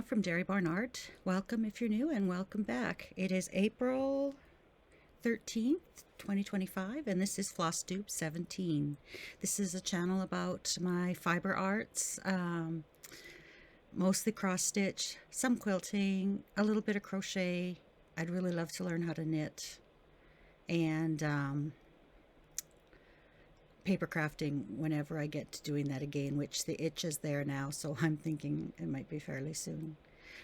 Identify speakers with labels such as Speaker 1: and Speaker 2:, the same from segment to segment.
Speaker 1: Winona from Dairy Barn Art. Welcome if you're new and welcome back. It is April 13th, 2025, and this is Flosstube 17. This is a channel about my fiber arts, mostly cross stitch, some quilting, a little bit of crochet. I'd really love to learn how to knit, and paper crafting whenever I get to doing that again, which the itch is there now, so I'm thinking it might be fairly soon.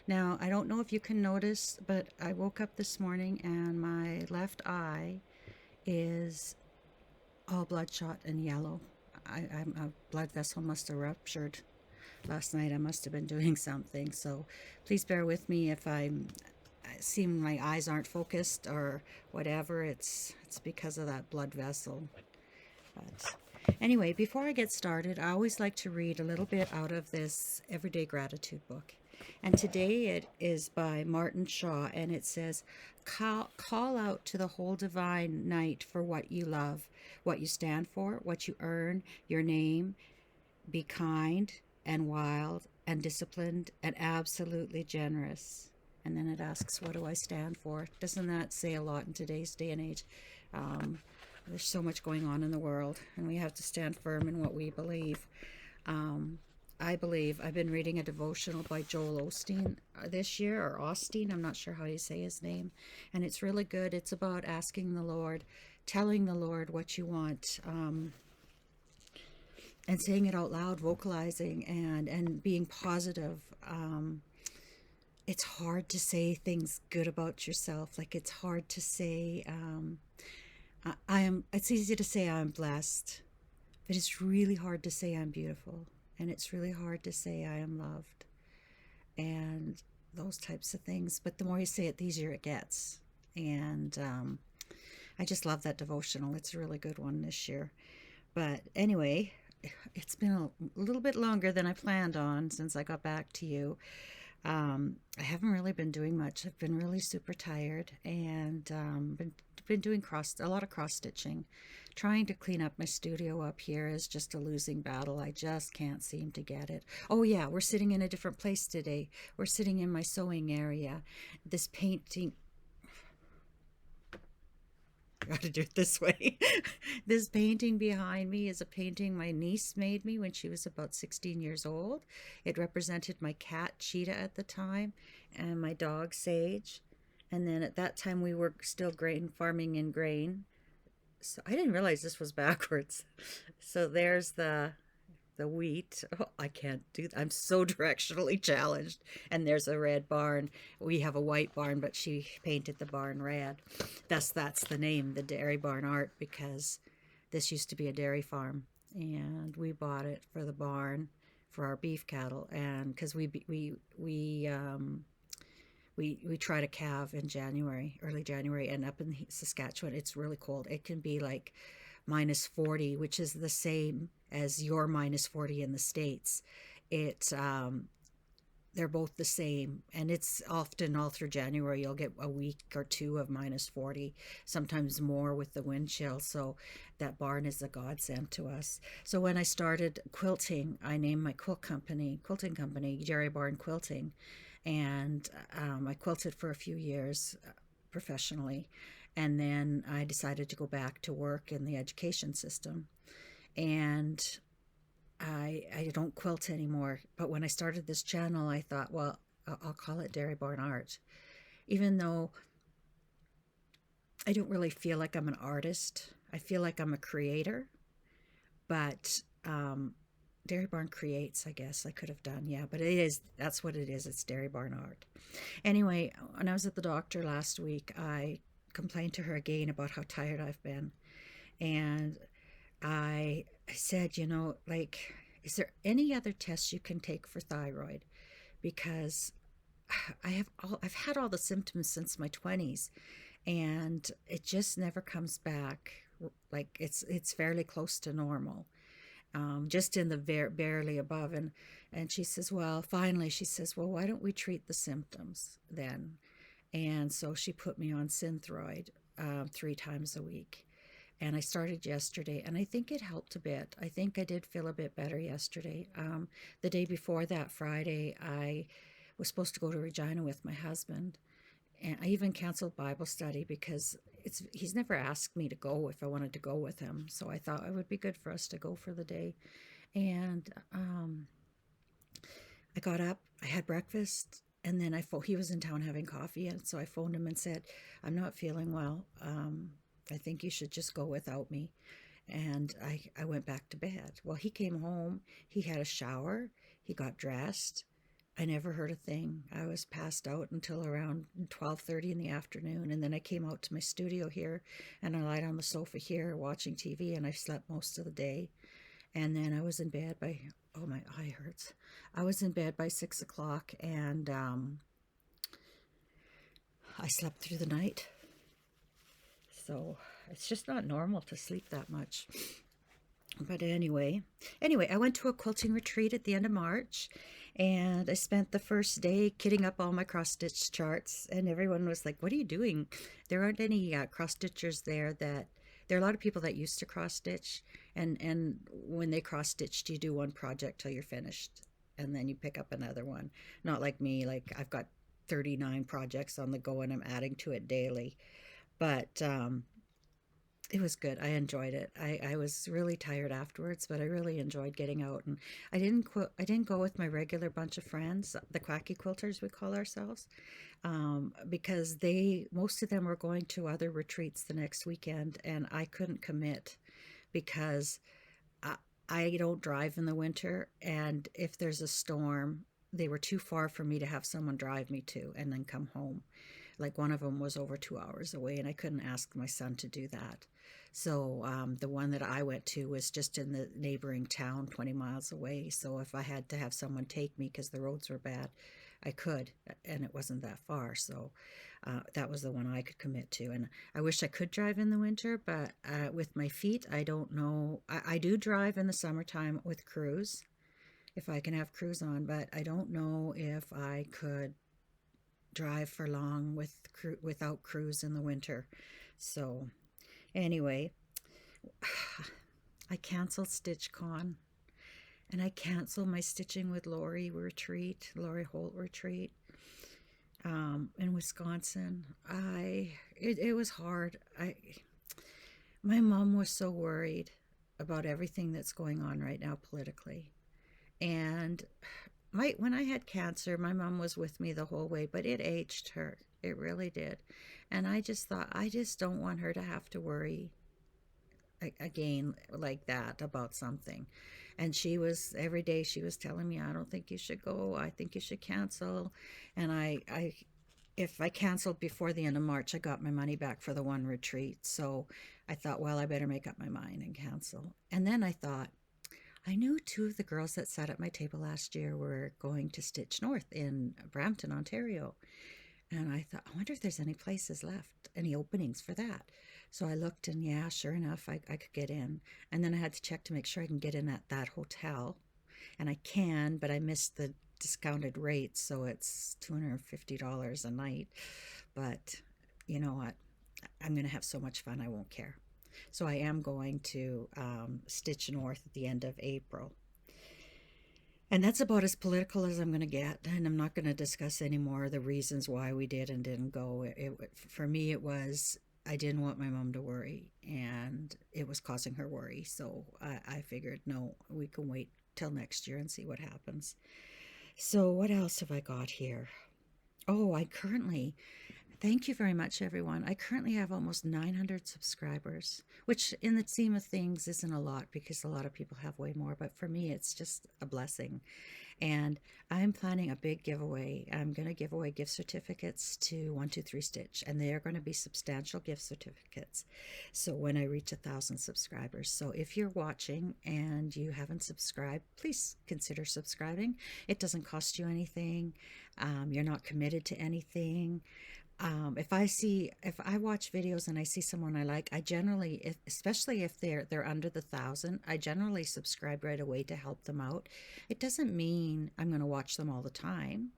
Speaker 1: Now, I don't know if you can notice, but I woke up this morning and my left eye is all bloodshot and yellow. A blood vessel must have ruptured last night. I must have been doing something, so please bear with me if I seem my eyes aren't focused or whatever. It's because of that blood vessel. But anyway, before I get started, I always like to read a little bit out of this Everyday Gratitude book. And today it is by Martin Shaw, and it says, call out to the whole divine night for what you love, what you stand for, what you earn, your name. Be kind and wild and disciplined and absolutely generous. And then it asks, what do I stand for? Doesn't that say a lot in today's day and age? There's so much going on in the world, and we have to stand firm in what we believe. I've been reading a devotional by Joel Osteen this year, or Osteen, I'm not sure how you say his name, and it's really good. It's about asking the Lord, telling the Lord what you want, and saying it out loud, vocalizing, and being positive. It's hard to say things good about yourself. Like, it's hard to say, it's easy to say I'm blessed, but it's really hard to say I'm beautiful, and it's really hard to say I am loved, and those types of things. But the more you say it, the easier it gets. And I just love that devotional. It's a really good one this year. But anyway, it's been a little bit longer than I planned on since I got back to you. I haven't really been doing much. I've been really super tired, and been doing a lot of cross stitching. Trying to clean up my studio up here is just a losing battle. I just can't seem to get it. Oh yeah, we're sitting in a different place today. We're sitting in my sewing area. This painting, got to do it this way. This painting behind me is a painting my niece made me when she was about 16 years old. It represented my cat Cheetah at the time and my dog Sage. And then at that time we were still farming in grain. So I didn't realize this was backwards. So there's the wheat. Oh, I can't do that. I'm so directionally challenged. And there's a red barn. We have a white barn, but she painted the barn red. That's the name, the Dairy Barn Art, because this used to be a dairy farm, and we bought it for the barn for our beef cattle, and because we try to calve in January, early January, and up in Saskatchewan, it's really cold. It can be like -40, which is the same as your -40 in the States. They're both the same, and it's often all through January you'll get a week or two of -40, sometimes more with the wind chill. So that barn is a godsend to us. So when I started quilting, I named my quilting company Dairy Barn Quilting, and I quilted for a few years professionally, and then I decided to go back to work in the education system, and I don't quilt anymore. But when I started this channel, I thought, well, I'll call it Dairy Barn Art, even though I don't really feel like I'm an artist. I feel like I'm a creator, but Dairy Barn creates, I guess. I could have done, yeah, but that's what it is. It's Dairy Barn Art. Anyway, when I was at the doctor last week, I complained to her again about how tired I've been, and I said, like, is there any other tests you can take for thyroid? Because I've had all the symptoms since my 20s, and it just never comes back. Like, it's fairly close to normal, just in the barely above. And she says, well, finally, she says, well, why don't we treat the symptoms then? And so she put me on Synthroid 3 times a week. And I started yesterday, and I think it helped a bit. I think I did feel a bit better yesterday. The day before that, Friday, I was supposed to go to Regina with my husband. And I even canceled Bible study because he's never asked me to go if I wanted to go with him. So I thought it would be good for us to go for the day. And I got up, I had breakfast, and then he was in town having coffee, and so I phoned him and said, "I'm not feeling well. I think you should just go without me." And I went back to bed. Well, he came home, he had a shower, he got dressed. I never heard a thing. I was passed out until around 12:30 in the afternoon, and then I came out to my studio here, and I lied on the sofa here watching TV, and I slept most of the day. And then I was in bed by, oh, my eye hurts. I was in bed by 6 o'clock, and I slept through the night. So it's just not normal to sleep that much. But anyway, I went to a quilting retreat at the end of March, and I spent the first day kitting up all my cross stitch charts, and everyone was like, "What are you doing?" There aren't any cross stitchers there. There are a lot of people that used to cross stitch, and when they cross stitched, you do one project till you're finished, and then you pick up another one. Not like me, like I've got 39 projects on the go, and I'm adding to it daily. But it was good. I enjoyed it. I was really tired afterwards, but I really enjoyed getting out. And I didn't go with my regular bunch of friends, the quacky quilters we call ourselves, because most of them were going to other retreats the next weekend, and I couldn't commit because I, I don't drive in the winter, and if there's a storm, they were too far for me to have someone drive me to and then come home. Like one of them was over 2 hours away, and I couldn't ask my son to do that. So the one that I went to was just in the neighboring town, 20 miles away. So if I had to have someone take me because the roads were bad, I could, and it wasn't that far. So that was the one I could commit to. And I wish I could drive in the winter, but with my feet, I don't know. I do drive in the summertime with cruise, if I can have cruise on, but I don't know if I could drive for long without cruise in the winter. So anyway, I canceled StitchCon, and I canceled my Stitching with Lori Holt retreat in Wisconsin. It was hard. My mom was so worried about everything that's going on right now politically, and when I had cancer, my mom was with me the whole way, but it aged her. It really did. And I just thought, I just don't want her to have to worry again like that about something. And every day she was telling me, "I don't think you should go. I think you should cancel." And if I canceled before the end of March, I got my money back for the one retreat. So I thought, well, I better make up my mind and cancel. And then I thought, I knew two of the girls that sat at my table last year were going to Stitch North in Brampton, Ontario. And I thought, I wonder if there's any places left, any openings for that. So I looked, and yeah, sure enough, I could get in. And then I had to check to make sure I can get in at that hotel. And I can, but I missed the discounted rate, so it's $250 a night. But you know what? I'm going to have so much fun, I won't care. So I am going to Stitch North at the end of April. And that's about as political as I'm going to get. And I'm not going to discuss anymore the reasons why we did and didn't go. For me, it was I didn't want my mom to worry, and it was causing her worry. So I figured, no, we can wait till next year and see what happens. So what else have I got here? Oh, thank you very much, everyone. I currently have almost 900 subscribers, which in the scheme of things isn't a lot because a lot of people have way more, but for me, it's just a blessing. And I'm planning a big giveaway. I'm going to give away gift certificates to 123 Stitch, and they are going to be substantial gift certificates. So when I reach 1,000 subscribers. So if you're watching and you haven't subscribed, please consider subscribing. It doesn't cost you anything. You're not committed to anything. If I watch videos and I see someone I like, I generally, especially if they're under the 1,000, I generally subscribe right away to help them out. It doesn't mean I'm going to watch them all the time.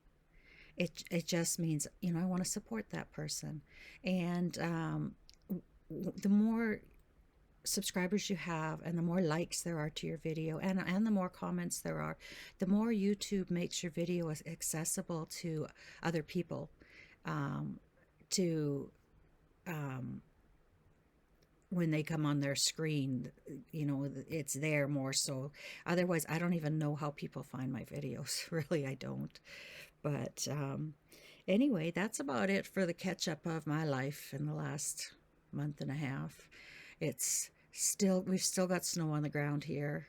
Speaker 1: It just means, I want to support that person. And the more subscribers you have and the more likes there are to your video, and the more comments there are, the more YouTube makes your video accessible to other people, to when they come on their screen, you know, it's there more so. Otherwise, I don't even know how people find my videos. Really, I don't. But anyway, that's about it for the catch up of my life in the last month and a half. It's still, we've still got snow on the ground here.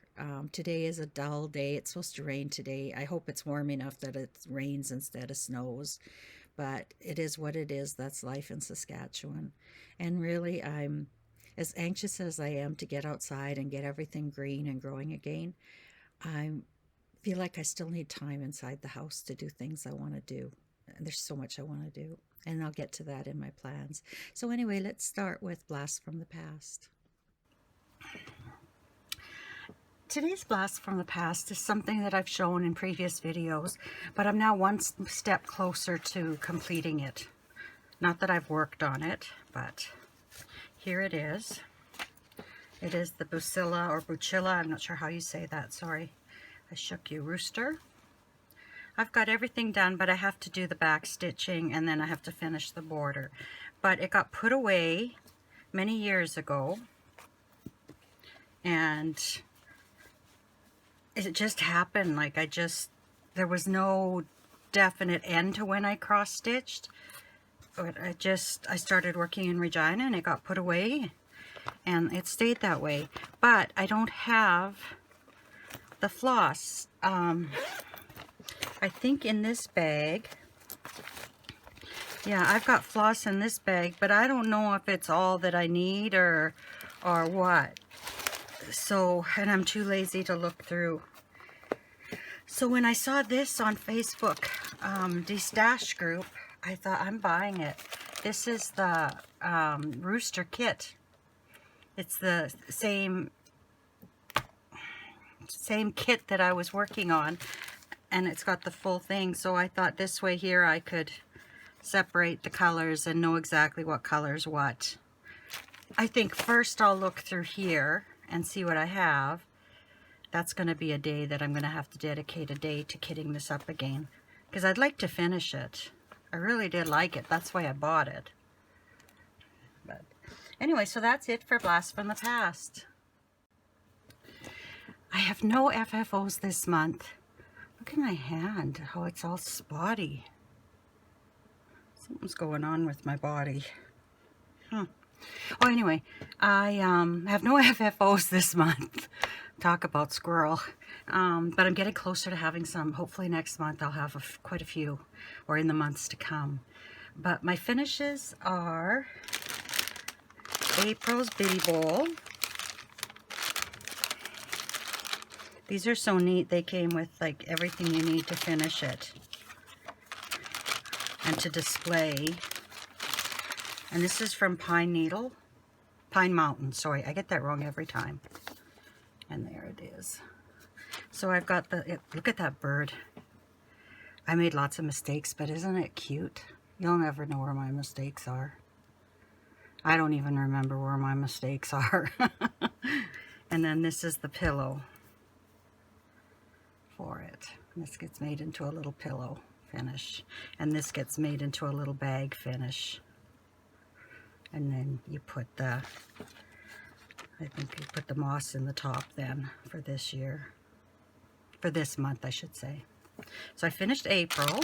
Speaker 1: Today is a dull day. It's supposed to rain today. I hope it's warm enough that it rains instead of snows. But it is what it is. That's life in Saskatchewan. And really, I'm as anxious as I am to get outside and get everything green and growing again. I feel like I still need time inside the house to do things I want to do. And there's so much I want to do. And I'll get to that in my plans. So anyway, let's start with Blast from the Past. Today's Blast from the Past is something that I've shown in previous videos, but I'm now one step closer to completing it. Not that I've worked on it, but here it is. It is the Bucilla or Bucilla, I'm not sure how you say that, sorry. I shook you, rooster. I've got everything done, but I have to do the back stitching and then I have to finish the border. But it got put away many years ago, and it just happened. Like there was no definite end to when I cross stitched. But I started working in Regina and it got put away and it stayed that way. But I don't have the floss. I think in this bag, yeah, I've got floss in this bag, but I don't know if it's all that I need or what. So, and I'm too lazy to look through. So when I saw this on Facebook, Destash group, I thought, I'm buying it. This is the rooster kit. It's the same kit that I was working on, and it's got the full thing. So I thought this way here I could separate the colors and know exactly what color's what. I think first I'll look through here and see what I have. That's going to be a day that I'm going to have to dedicate a day to kitting this up again, because I'd like to finish it. I really did like it. That's why I bought it. But anyway, so that's it for Blast from the Past. I have no FFOs this month. Look at my hand, how it's all spotty. Something's going on with my body. Oh, anyway, I have no FFOs this month. Talk about squirrel. But I'm getting closer to having some. Hopefully next month I'll have quite a few, or in the months to come. But my finishes are April's Bitty Bowl. These are so neat. They came with like everything you need to finish it and to display. And this is from Pine Mountain, sorry, I get that wrong every time. And there it is. So I've got look at that bird. I made lots of mistakes, but isn't it cute? You'll never know where my mistakes are. I don't even remember where my mistakes are. And then this is the pillow for it. This gets made into a little pillow finish. And this gets made into a little bag finish. And then you put I think you put the moss in the top then for this year. For this month, I should say. So I finished April.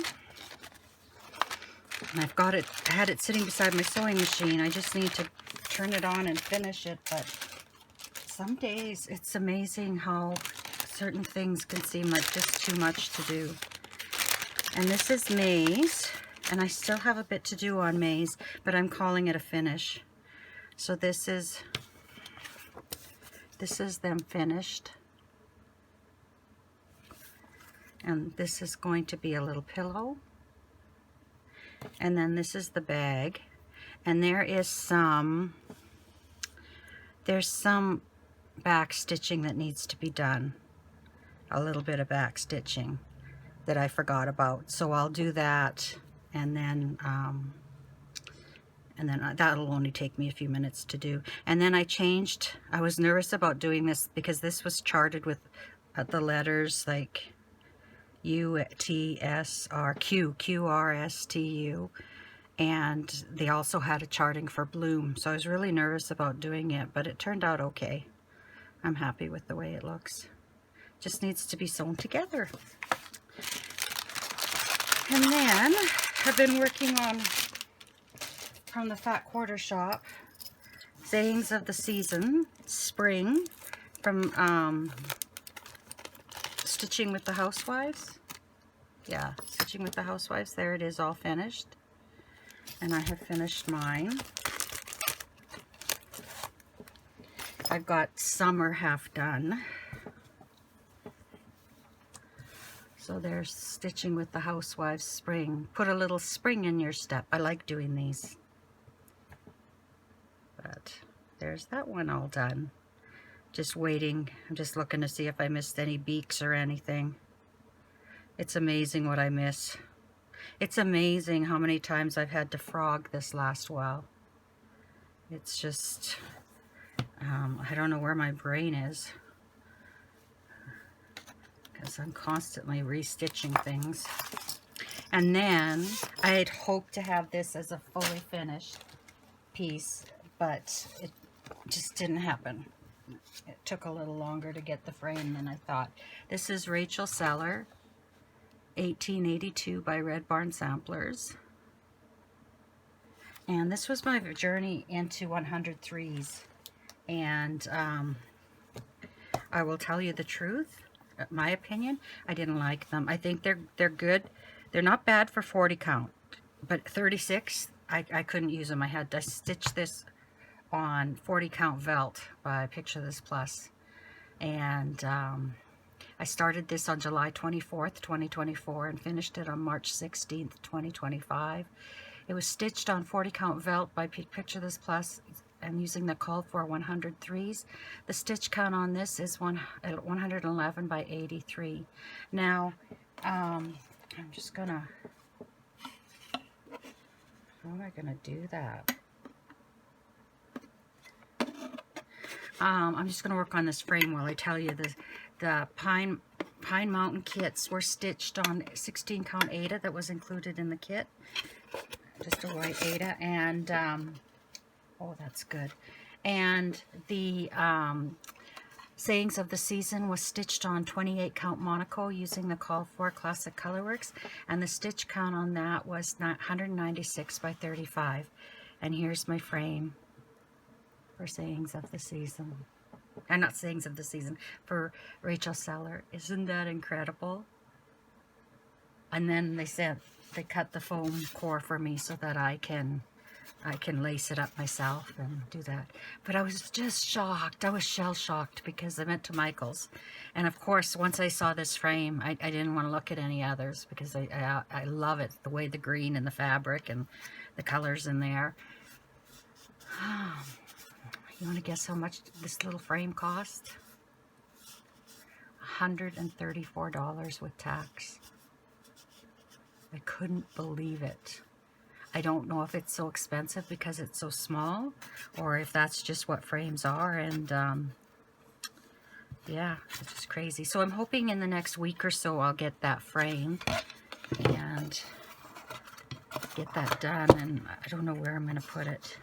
Speaker 1: And I've got it, I had it sitting beside my sewing machine. I just need to turn it on and finish it. But some days, it's amazing how certain things can seem like just too much to do. And this is May's. And I still have a bit to do on May's, but I'm calling it a finish. So this is them finished. And this is going to be a little pillow. And then this is the bag. And there's some back stitching that needs to be done. A little bit of back stitching that I forgot about. So I'll do that. And then
Speaker 2: And then that'll only take me a few minutes to do. And then I changed, I was nervous about doing this because this was charted with the letters like U-T-S-R-Q, Q-R-S-T-U. And they also had a charting for bloom. So I was really nervous about doing it, but it turned out okay. I'm happy with the way it looks. Just needs to be sewn together. And then I've been working on, from the Fat Quarter Shop, Sayings of the Season, Spring, from Stitching with the Housewives. Yeah, Stitching with the Housewives. There it is, all finished. And I have finished mine. I've got summer half done. So there's Stitching with the Housewives Spring. Put a little spring in your step. I like doing these. But there's that one all done. Just waiting. I'm just looking to see if I missed any beaks or anything. It's amazing what I miss. It's amazing how many times I've had to frog this last while. It's just, I don't know where my brain is, because I'm constantly restitching things. And then I had hoped to have this as a fully finished piece, but it just didn't happen. It took a little longer to get the frame than I thought. This is Rachel Seller, 1882 by Red Barn Samplers. And this was my journey into 100 threes. And I will tell you the truth, my opinion, I didn't like them. I think they're good. They're not bad for 40 count, but 36, I couldn't use them. I had to stitch this on 40 count Velt by Picture This Plus. And I started this on July 24th, 2024 and finished it on March 16th, 2025. It was stitched on 40 count Velt by Picture This Plus. I'm using the call for 100 threes. The stitch count on this is 111 by 83. Now, I'm just gonna, how am I gonna do that? I'm just gonna work on this frame while I tell you the Pine Mountain kits were stitched on 16 count Aida that was included in the kit. Just a white Aida, and oh, that's good. And the Sayings of the Season was stitched on 28 count Monaco using the Call for Classic Colorworks, and the stitch count on that was 196 by 35. And here's my frame for Sayings of the Season. And not Sayings of the Season, for Rachel Seller. Isn't that incredible? And then they cut the foam core for me so that I can lace it up myself and do that. But I was just shocked. I was shell-shocked because I went to Michael's. And of course, once I saw this frame, I didn't want to look at any others because I love it, the way the green and the fabric and the colors in there. You want to guess how much this little frame cost? $134 with tax. I couldn't believe it. I don't know if it's so expensive because it's so small or if that's just what frames are. And yeah, it's just crazy. So I'm hoping in the next week or so I'll get that framed and get that done. And I don't know where I'm going to put it.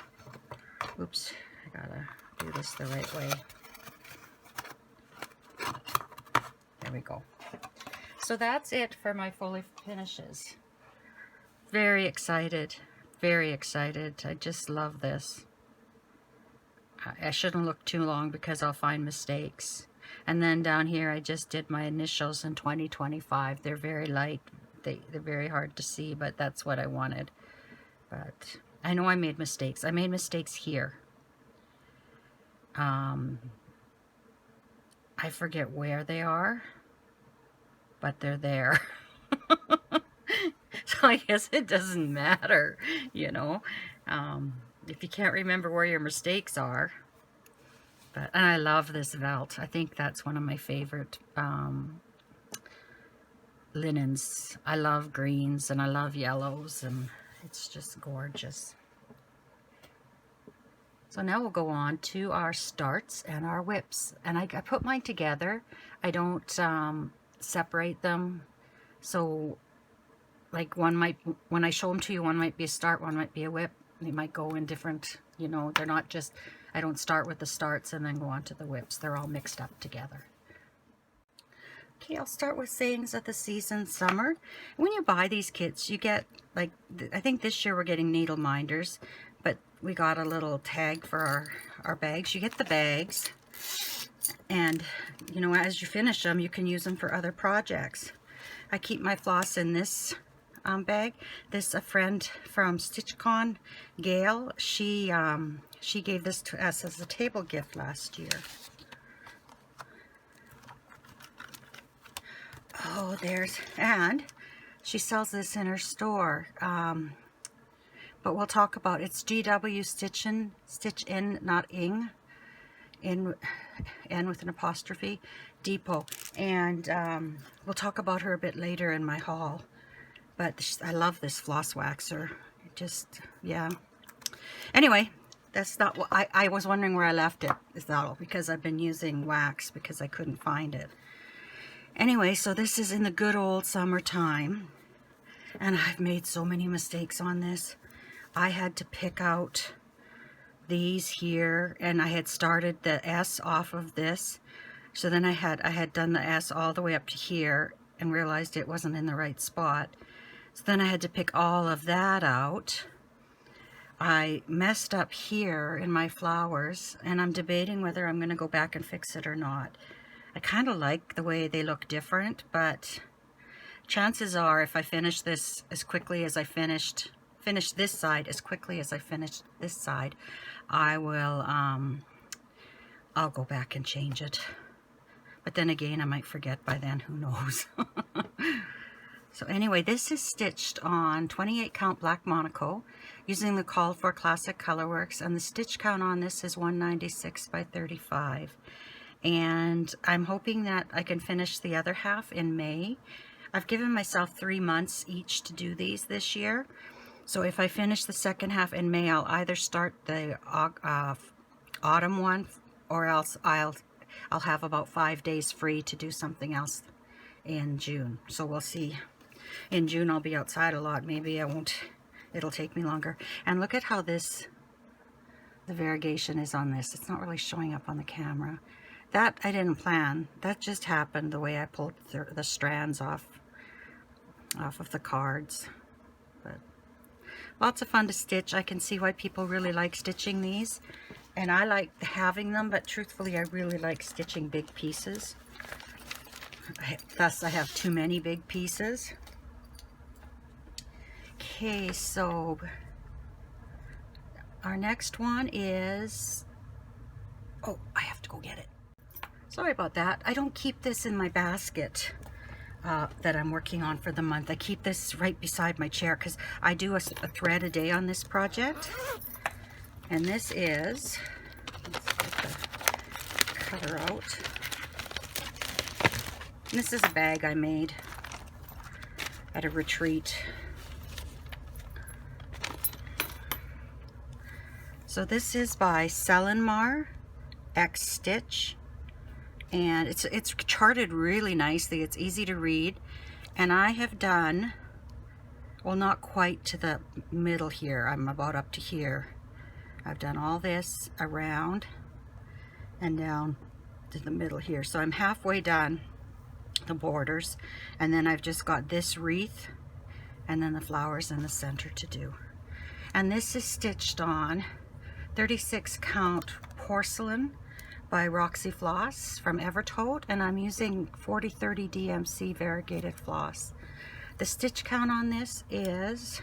Speaker 2: Oops, I gotta do this the right way. There we go. So that's it for my fully finishes. Very excited. Very excited. I just love this. I shouldn't look too long because I'll find mistakes. And then down here I just did my initials in 2025. They're very light. They're very hard to see, but that's what I wanted. But I know I made mistakes. I made mistakes here. I forget where they are, but they're there. So I guess it doesn't matter, you know, if you can't remember where your mistakes are. But, and I love this Velt. I think that's one of my favorite linens. I love greens and I love yellows, and it's just gorgeous. So now we'll go on to our starts and our whips. And I put mine together. I don't separate them. So like one might, when I show them to you, one might be a start, one might be a whip. They might go in different, you know, they're not just, I don't start with the starts and then go on to the whips. They're all mixed up together. Okay, I'll start with sayings of the season, summer. When you buy these kits, you get, like, I think this year we're getting needle minders, but we got a little tag for our bags. You get the bags, and, you know, as you finish them, you can use them for other projects. I keep my floss in this bag. This, a friend from StitchCon, Gail, she gave this to us as a table gift last year. Oh, and she sells this in her store. But we'll talk about, it's GW Stitch In, not ing, in with an apostrophe, Depot. And we'll talk about her a bit later in my haul. But I love this floss waxer. It just, yeah. Anyway, that's not what, I was wondering where I left it. Is that all? Because I've been using wax because I couldn't find it. Anyway, so this is in the good old summertime. And I've made so many mistakes on this. I had to pick out these here, and I had started the S off of this. So then I had done the S all the way up to here and realized it wasn't in the right spot. So then I had to pick all of that out. I messed up here in my flowers, and I'm debating whether I'm going to go back and fix it or not. I kind of like the way they look different, but chances are if I finish this as quickly as I finish this side as quickly as I finished this side, I will, I'll go back and change it. But then again, I might forget by then, who knows. So anyway, this is stitched on 28 count black Monaco using the Called For Classic Colorworks, and the stitch count on this is 196 by 35. And I'm hoping that I can finish the other half in May. I've given myself 3 months each to do these this year. So if I finish the second half in May, I'll either start the autumn one, or else I'll have about 5 days free to do something else in June. So we'll see. In June I'll be outside a lot. Maybe I won't. It'll take me longer. And look at how the variegation is on this. It's not really showing up on the camera. That I didn't plan. That just happened the way I pulled the strands off of the cards. But lots of fun to stitch. I can see why people really like stitching these. And I like having them, but truthfully, I really like stitching big pieces. Thus, I have too many big pieces. Okay, so our next one is... Oh, I have to go get it. Sorry about that. I don't keep this in my basket that I'm working on for the month. I keep this right beside my chair because I do a thread a day on this project. And this is, let's get the cutter out. And this is a bag I made at a retreat. So this is by Selenmar X Stitch. And it's charted really nicely. It's easy to read. And I have done, well, not quite to the middle here. I'm about up to here. I've done all this around and down to the middle here. So I'm halfway done the borders. And then I've just got this wreath and then the flowers in the center to do. And this is stitched on 36 count porcelain by Roxy Floss from Evertote, and I'm using 4030 DMC variegated floss. The stitch count on this is,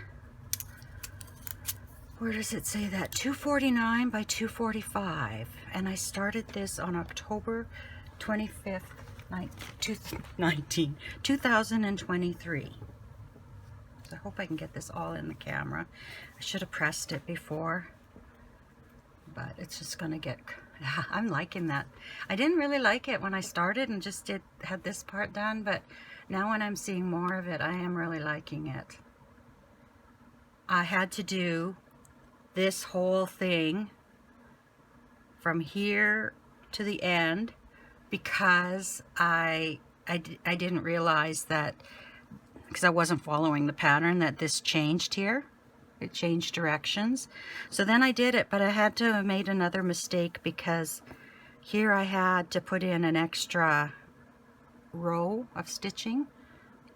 Speaker 2: where does it say that? 249 by 245, and I started this on October 25th, 2023. So I hope I can get this all in the camera. I should have pressed it before, but it's just gonna get... I'm liking that. I didn't really like it when I started and just had this part done, but now when I'm seeing more of it, I am really liking it. I had to do this whole thing from here to the end because I didn't realize that, because I wasn't following the pattern, that this changed here. It changed directions. So then I did it, but I had to have made another mistake because here I had to put in an extra row of stitching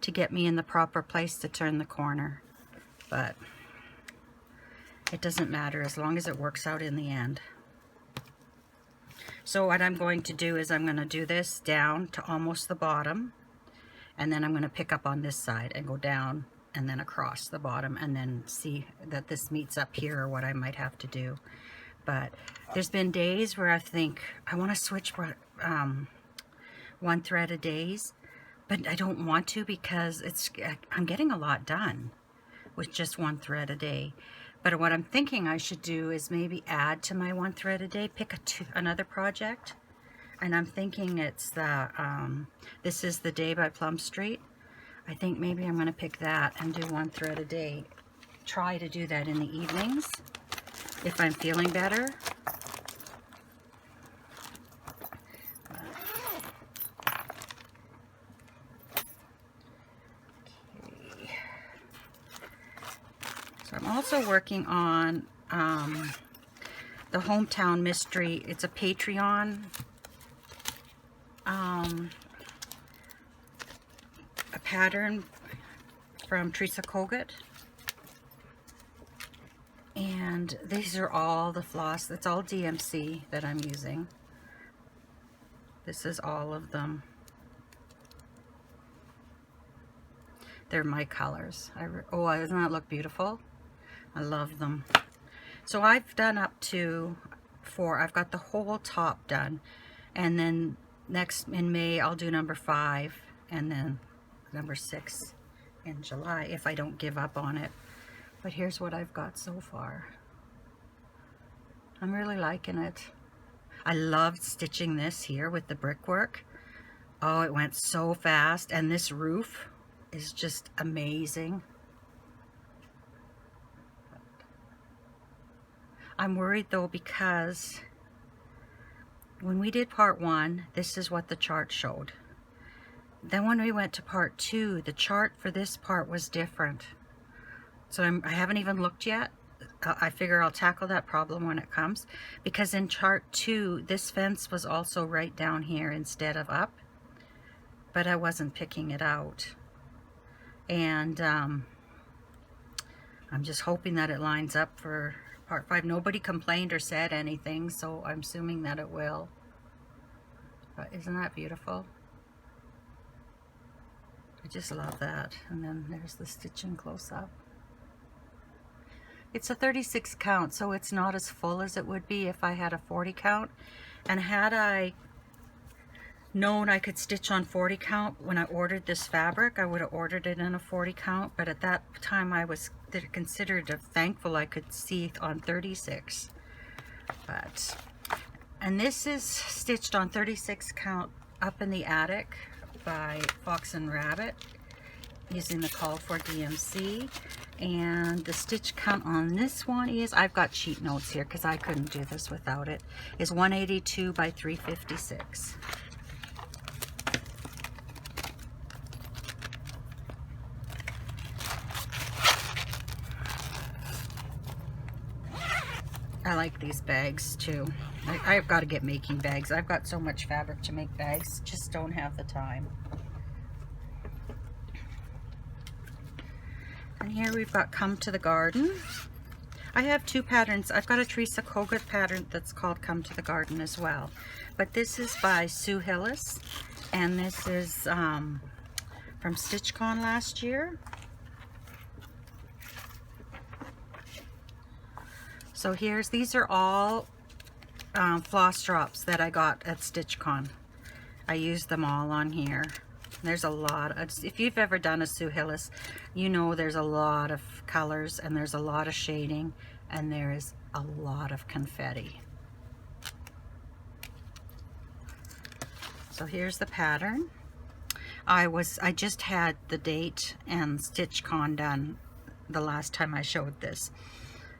Speaker 2: to get me in the proper place to turn the corner. But it doesn't matter as long as it works out in the end. So what I'm going to do is I'm going to do this down to almost the bottom, and then I'm going to pick up on this side and go down and then across the bottom, and then see that this meets up here or what I might have to do. But there's been days where I think I want to switch one thread a days, but I don't want to because I'm getting a lot done with just one thread a day. But what I'm thinking I should do is maybe add to my one thread a day, pick another project. And I'm thinking it's the, This Is the Day by Plum Street. I think maybe I'm going to pick that and do one thread a day. Try to do that in the evenings if I'm feeling better. Okay. So I'm also working on the Hometown Mystery. It's a Patreon a pattern from Teresa Kogut, and these are all the floss. It's all DMC that I'm using. This is all of them. They're my colors. Oh, doesn't that look beautiful? I love them. So I've done up to 4. I've got the whole top done, and then next in May I'll do number 5, and then number 6 in July if I don't give up on it. But here's what I've got so far. I'm really liking it. I loved stitching this here with the brickwork. Oh, it went so fast, and this roof is just amazing. I'm worried though because when we did part 1, this is what the chart showed. Then when we went to part 2, the chart for this part was different. So I haven't even looked yet. I figure I'll tackle that problem when it comes, because in chart 2, this fence was also right down here instead of up, but I wasn't picking it out. And I'm just hoping that it lines up for part 5. Nobody complained or said anything, so I'm assuming that it will. But isn't that beautiful? I just love that. And then there's the stitching close up. It's a 36 count, so it's not as full as it would be if I had a 40 count. And had I known I could stitch on 40 count when I ordered this fabric, I would have ordered it in a 40 count. But at that time I was considered thankful I could see on 36. And this is stitched on 36 count up in the attic by Fox and Rabbit using the call for DMC. And the stitch count on this one is, I've got sheet notes here because I couldn't do this without it, is 182 by 356. I like these bags too. I've got to get making bags. I've got so much fabric to make bags, just don't have the time. And here we've got Come to the Garden. I have 2 patterns. I've got a Teresa Kogut pattern that's called Come to the Garden as well. But this is by Sue Hillis, and this is from StitchCon last year. So these are all floss drops that I got at StitchCon. I used them all on here. There's a lot. If you've ever done a Sue Hillis, you know there's a lot of colors, and there's a lot of shading, and there is a lot of confetti. So here's the pattern. I just had the date and StitchCon done the last time I showed this.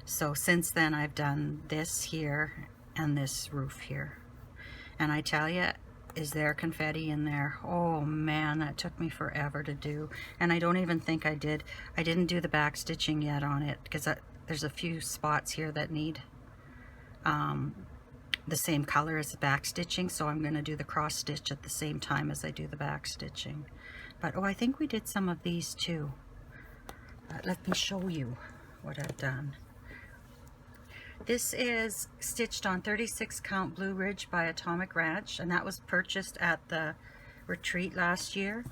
Speaker 2: So since then I've done this here and this roof here. And I tell you, is there confetti in there? Oh man, that took me forever to do. And I don't even think I did. I didn't do the back stitching yet on it because there's a few spots here that need the same color as the back stitching, so I'm going to do the cross stitch at the same time as I do the back stitching. But oh, I think we did some of these too. Let me show you what I've done. This is stitched on 36 count Blue Ridge by Atomic Ranch, and that was purchased at the retreat last year,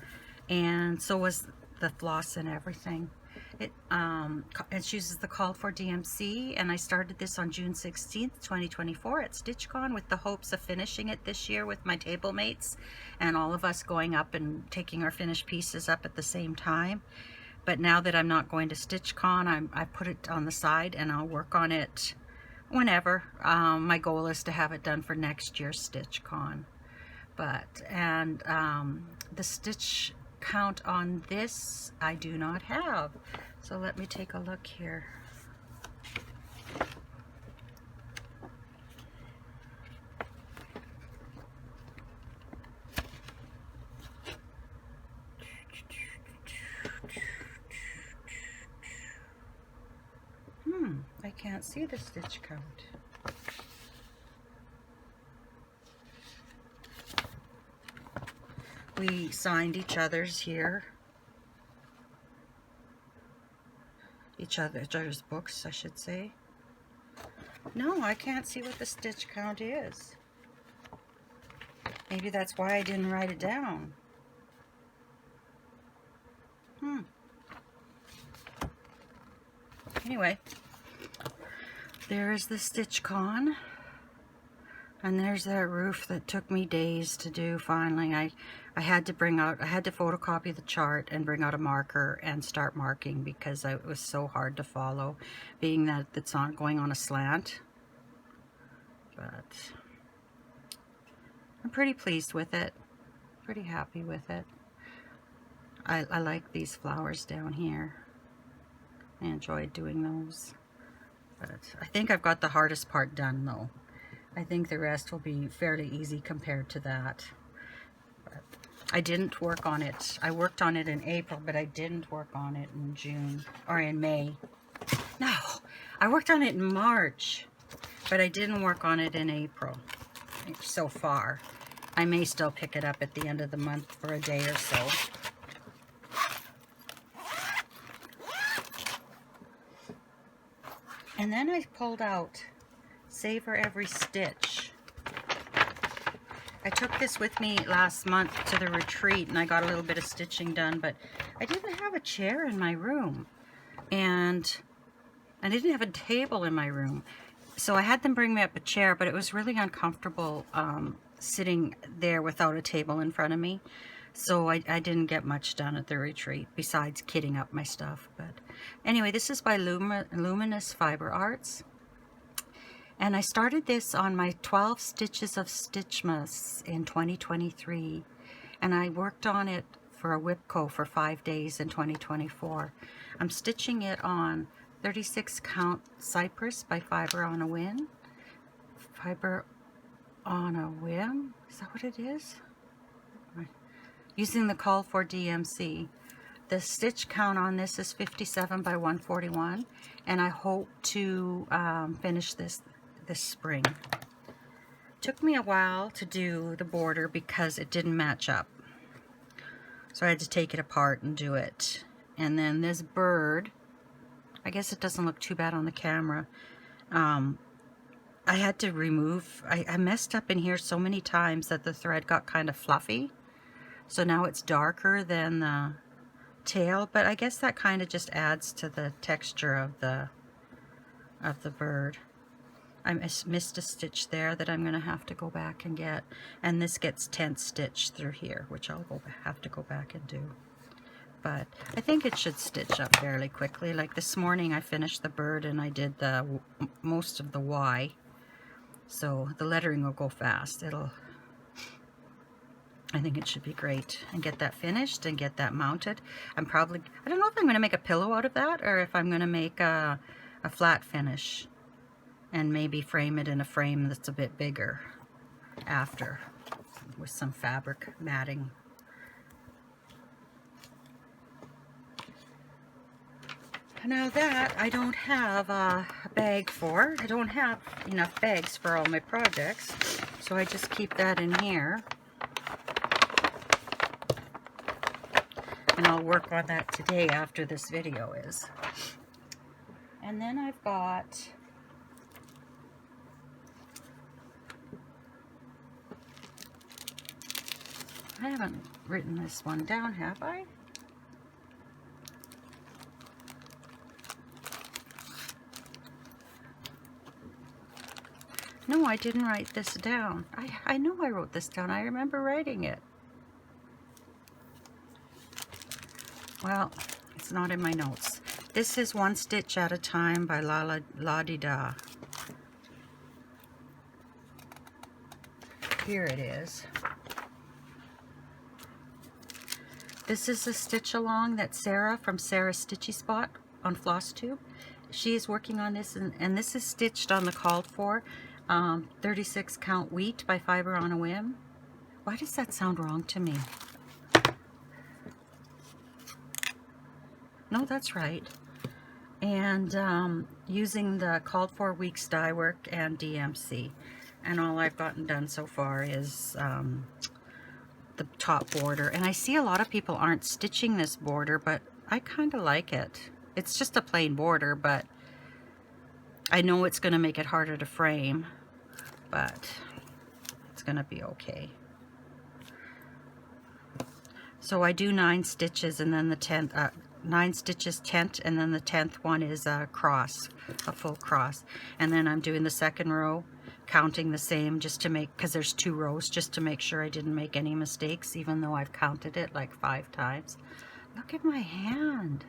Speaker 2: and so was the floss and everything. It uses the call for DMC, and I started this on June 16th, 2024 at StitchCon with the hopes of finishing it this year with my table mates and all of us going up and taking our finished pieces up at the same time. But now that I'm not going to StitchCon, I put it on the side and I'll work on it whenever. My goal is to have it done for next year's StitchCon. The stitch count on this I do not have. So let me take a look here. I can't see the stitch count. We signed each other's here. Each other's books, I should say. No, I can't see what the stitch count is. Maybe that's why I didn't write it down. Anyway, there is the StitchCon. And there's that roof that took me days to do finally. I had to photocopy the chart and bring out a marker and start marking because it was so hard to follow, being that it's not going on a slant. But I'm pretty pleased with it. Pretty happy with it. I like these flowers down here. I enjoyed doing those. But I think I've got the hardest part done though. I think the rest will be fairly easy compared to that. But I didn't work on it. I worked on it in April, but I didn't work on it in June or in May. No, I worked on it in March, but I didn't work on it in April so far. I may still pick it up at the end of the month for a day or so. And then I pulled out Savor Every Stitch. I took this with me last month to the retreat and I got a little bit of stitching done, but I didn't have a chair in my room and I didn't have a table in my room. So I had them bring me up a chair, but it was really uncomfortable sitting there without a table in front of me. So I didn't get much done at the retreat besides kitting up my stuff. But anyway, this is by Luminous Fiber Arts. And I started this on my 12 Stitches of Stitchmas in 2023. And I worked on it for a Whipco for 5 days in 2024. I'm stitching it on 36 count Cypress by Fiber on a Whim. Fiber on a Whim? Is that what it is? Using the call for DMC. The stitch count on this is 57 by 141. And I hope to finish this spring. Took me a while to do the border because it didn't match up. So I had to take it apart and do it. And then this bird, I guess it doesn't look too bad on the camera. I had to remove, I messed up in here so many times that the thread got kind of fluffy. So now it's darker than the tail, but I guess that kind of just adds to the texture of the bird. I missed a stitch there that I'm going to have to go back and get. And this gets 10th stitched through here, which I'll have to go back and do. But I think it should stitch up fairly quickly. Like this morning I finished the bird and I did most of the Y. So the lettering will go fast. I think it should be great. And get that finished and get that mounted. I don't know if I'm going to make a pillow out of that or if I'm going to make a flat finish. and maybe frame it in a frame that's a bit bigger after with some fabric matting. Now that I don't have a bag for, I don't have enough bags for all my projects, so I just keep that in here. And I'll work on that today after this video is. And then I've got I haven't written this one down, have I? No, I didn't write this down. I know I wrote this down. I remember writing it. Well, it's not in my notes. This is One Stitch at a Time by La Di Da. Here it is. This is a stitch along that Sarah from Sarah's Stitchy Spot on Flosstube. She is working on this, and this is stitched on the called for 36 count wheat by Fiber on a Whim. Why does that sound wrong to me? No, that's right. And using the called for weeks dye work and DMC. And all I've gotten done so far is the top border. And I see a lot of people aren't stitching this border, but I kind of like it. It's just a plain border, but I know it's going to make it harder to frame, but it's going to be okay. So I do 9 stitches, and then the 10th, 9 stitches tent, and then the 10th one is a cross, a full cross. And then I'm doing the second row, counting the same just to make, because there's 2 rows, just to make sure I didn't make any mistakes, even though I've counted it like 5 times. Look at my hand.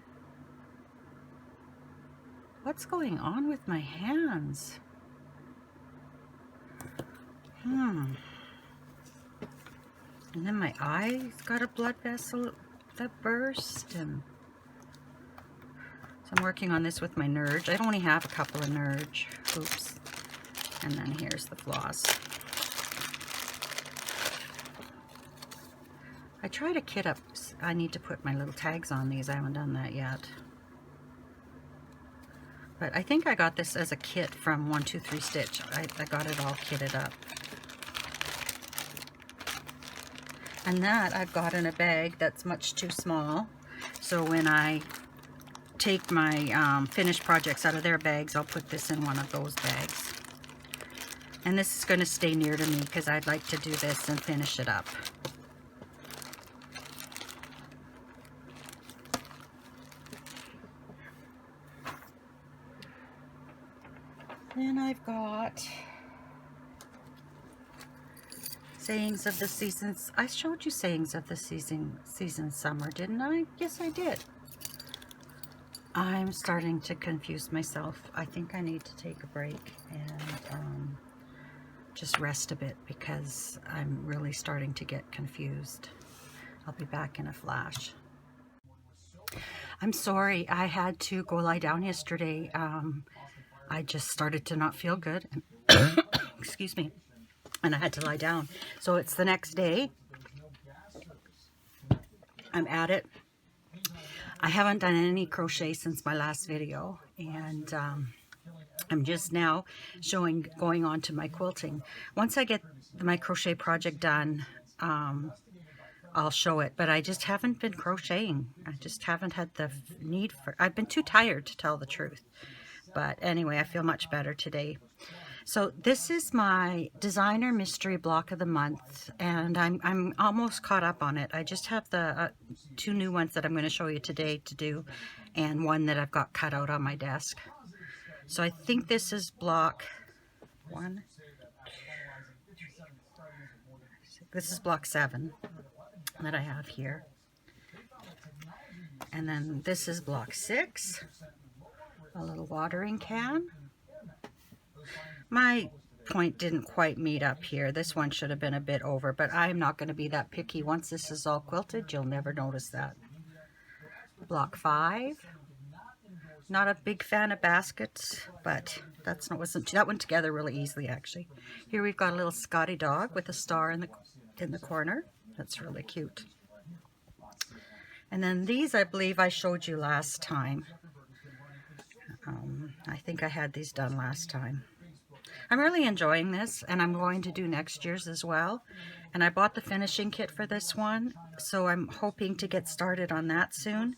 Speaker 2: What's going on with my hands? And then my eye's got a blood vessel that burst, and so I'm working on this with my nurge. I only have a couple of nurge hoops. And then here's the floss. I try to kit up. I need to put my little tags on these. I haven't done that yet. But I think I got this as a kit from 123 Stitch. I got it all kitted up. And that I've got in a bag that's much too small. So when I take my finished projects out of their bags, I'll put this in one of those bags. And this is going to stay near to me because I'd like to do this and finish it up. Then I've got Sayings of the Seasons. I showed you Sayings of the Season Summer, didn't I? Yes, I did. I'm starting to confuse myself. I think I need to take a break and just rest a bit because I'm really starting to get confused. I'll be back in a flash. I'm sorry, I had to go lie down yesterday. I just started to not feel good. Excuse me. And I had to lie down. So it's the next day. I'm at it. I haven't done any crochet since my last video. And I'm just now going on to my quilting. Once I get my crochet project done, I'll show it, but I just haven't been crocheting. I just haven't had the need for, I've been too tired to tell the truth. But anyway, I feel much better today. So this is my designer mystery block of the month, and I'm almost caught up on it. I just have the 2 new ones that I'm going to show you today to do, and one that I've got cut out on my desk. So I think this is block 1. This is block 7 that I have here. And then this is block 6. A little watering can. My point didn't quite meet up here. This one should have been a bit over, but I'm not going to be that picky. Once this is all quilted, you'll never notice that. Block 5. Not a big fan of baskets, but that went together really easily actually. Here we've got a little Scotty dog with a star in the corner. That's really cute. And then these I believe I showed you last time. I think I had these done last time. I'm really enjoying this, and I'm going to do next year's as well. And I bought the finishing kit for this one, so I'm hoping to get started on that soon.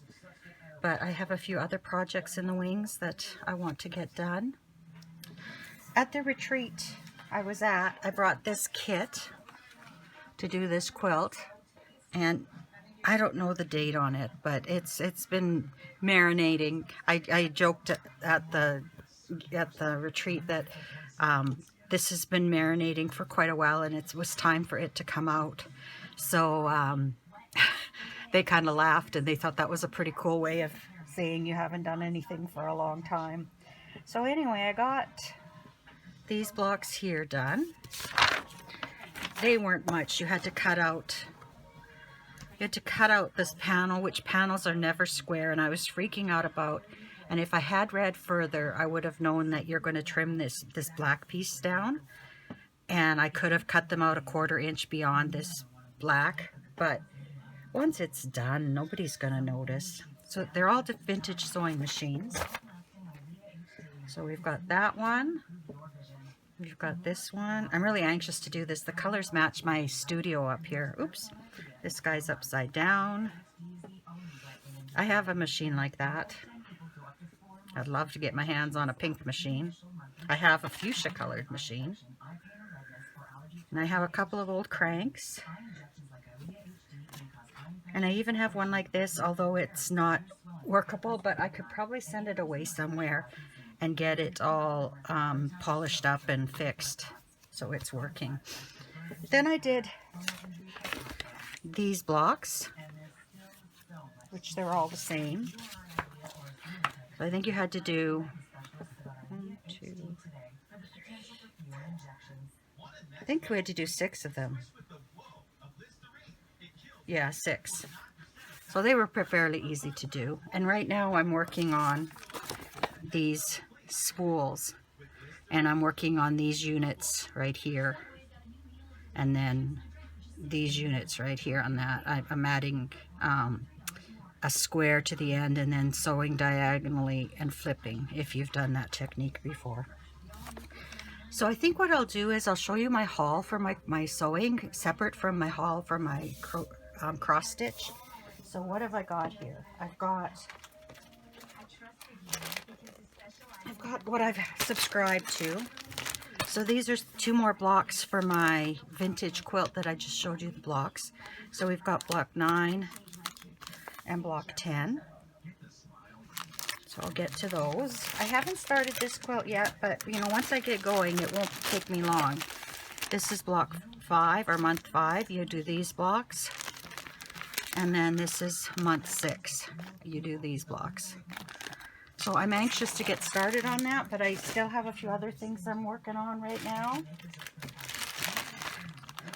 Speaker 2: But I have a few other projects in the wings that I want to get done. At the retreat I was at, I brought this kit to do this quilt, and I don't know the date on it, but it's been marinating. I joked at the retreat that this has been marinating for quite a while, and it was time for it to come out. So they kind of laughed, and they thought that was a pretty cool way of saying you haven't done anything for a long time. So anyway, I got these blocks here done. They weren't much. You had to cut out this panel, which panels are never square, and I was freaking out about. And if I had read further, I would have known that you're going to trim this black piece down. And I could have cut them out a 1/4 inch beyond this black. But once it's done, nobody's going to notice. So they're all vintage sewing machines. So we've got that one. We've got this one. I'm really anxious to do this. The colors match my studio up here. Oops. This guy's upside down. I have a machine like that. I'd love to get my hands on a pink machine. I have a fuchsia colored machine. And I have a couple of old cranks. And I even have one like this, although it's not workable, but I could probably send it away somewhere and get it all polished up and fixed so it's working. Then I did these blocks, which they're all the same. I think you had to do 1, 2, I think we had to do 6 of them. Yeah, 6. So they were fairly easy to do. And right now I'm working on these spools, and I'm working on these units right here, and then these units right here on that. I'm adding a square to the end and then sewing diagonally and flipping, if you've done that technique before. So I think what I'll do is I'll show you my haul for my sewing, separate from my haul for my cross stitch. So what have I got here? I've got what I've subscribed to. So these are 2 more blocks for my vintage quilt that I just showed you the blocks. So we've got block 9 and block 10. So I'll get to those. I haven't started this quilt yet, but you know, once I get going, it won't take me long. This is block 5 or month 5. You do these blocks. And then this is month 6. You do these blocks. So I'm anxious to get started on that, but I still have a few other things I'm working on right now.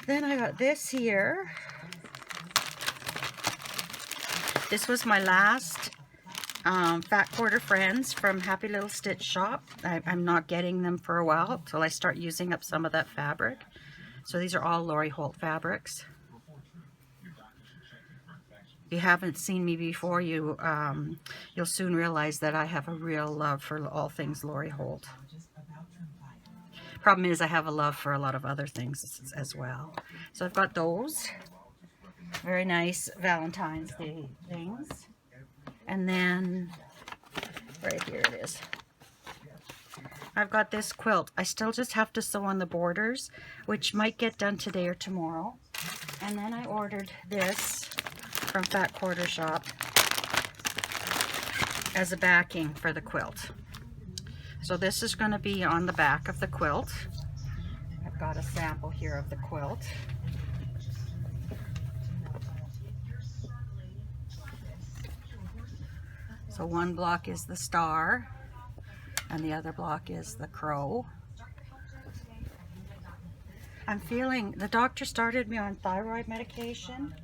Speaker 2: Then I got this here. This was my last Fat Quarter Friends from Happy Little Stitch Shop. I'm not getting them for a while until I start using up some of that fabric. So these are all Lori Holt fabrics. If you haven't seen me before, you'll soon realize that I have a real love for all things Lori Holt. Problem is I have a love for a lot of other things as well. So I've got those. Very nice Valentine's Day things. And then, right here it is. I've got this quilt. I still just have to sew on the borders, which might get done today or tomorrow. And then I ordered this from Fat Quarter Shop as a backing for the quilt. So this is going to be on the back of the quilt. I've got a sample here of the quilt. So one block is the star and the other block is the crow. I'm feeling, the doctor started me on thyroid medication.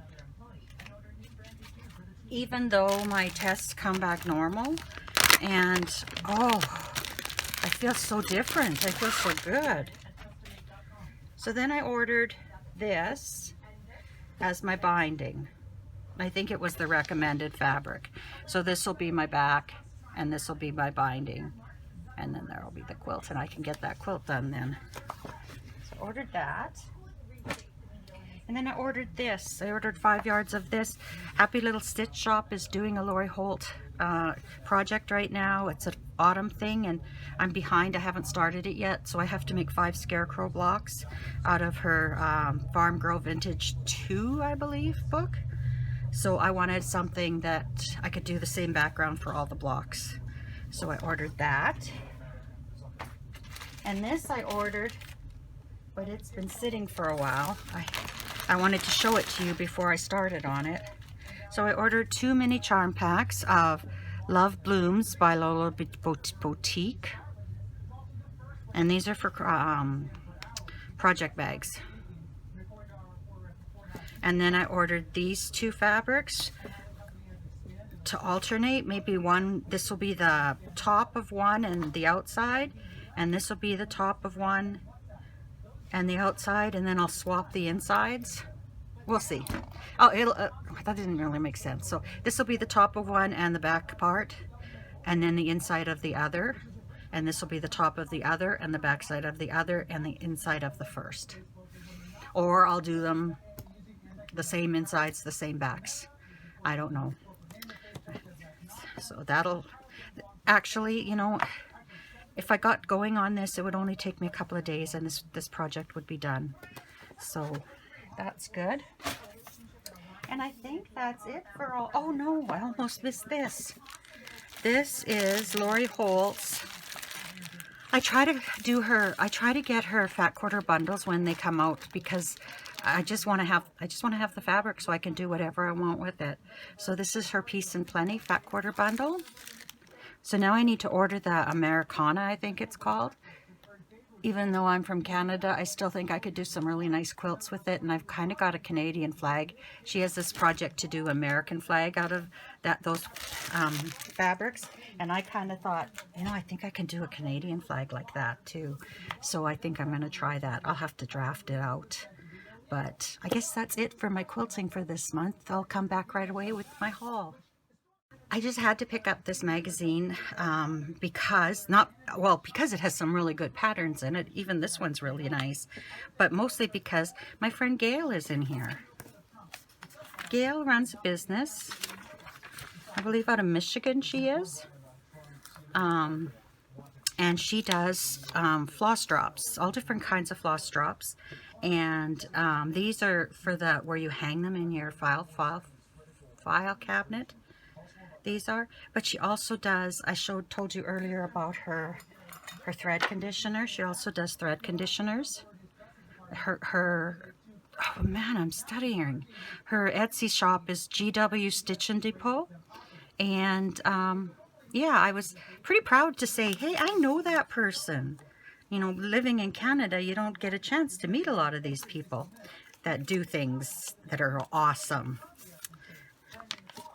Speaker 2: Even though my tests come back normal, and oh, I feel so different. I feel so good. So then I ordered this as my binding. I think it was the recommended fabric. So this will be my back and this will be my binding. And then there will be the quilt, and I can get that quilt done then. So I ordered that. And then I ordered this. I ordered 5 yards of this. Happy Little Stitch Shop is doing a Lori Holt project right now. It's an autumn thing, and I'm behind. I haven't started it yet, so I have to make 5 scarecrow blocks out of her Farm Girl Vintage 2, I believe, book. So I wanted something that I could do the same background for all the blocks. So I ordered that. And this I ordered, but it's been sitting for a while. I wanted to show it to you before I started on it. So I ordered 2 mini charm packs of Love Blooms by Lola Boutique. And these are for project bags. And then I ordered these 2 fabrics to alternate. Maybe one, this will be the top of one and the outside, and this will be the top of one and the outside, and then I'll swap the insides. We'll see. Oh, that didn't really make sense. So this will be the top of one and the back part, and then the inside of the other, and this will be the top of the other and the back side of the other and the inside of the first. Or I'll do them the same insides, the same backs. I don't know. So that'll actually, you know, if I got going on this, it would only take me a couple of days and this project would be done. So that's good. And I think that's it for all. Oh no, I almost missed this. This is Lori Holt's. I try to get her fat quarter bundles when they come out, because I just want to have the fabric so I can do whatever I want with it. So this is her Peace and Plenty fat quarter bundle. So now I need to order the Americana, I think it's called. Even though I'm from Canada, I still think I could do some really nice quilts with it, and I've kind of got a Canadian flag. She has this project to do American flag out of those fabrics, and I kind of thought, you know, I think I can do a Canadian flag like that too. So I think I'm going to try that. I'll have to draft it out. But I guess that's it for my quilting for this month. I'll come back right away with my haul. I just had to pick up this magazine because it has some really good patterns in it. Even this one's really nice, but mostly because my friend Gail is in here. Gail runs a business, I believe out of Michigan she is, and she does floss drops, all different kinds of floss drops, and these are for where you hang them in your file cabinet. These are, but she also does, I told you earlier about her thread conditioner. She also does thread conditioners. Oh man, I'm studying. Her Etsy shop is GW Stitch and Depot. And yeah, I was pretty proud to say, hey, I know that person. You know, living in Canada, you don't get a chance to meet a lot of these people that do things that are awesome.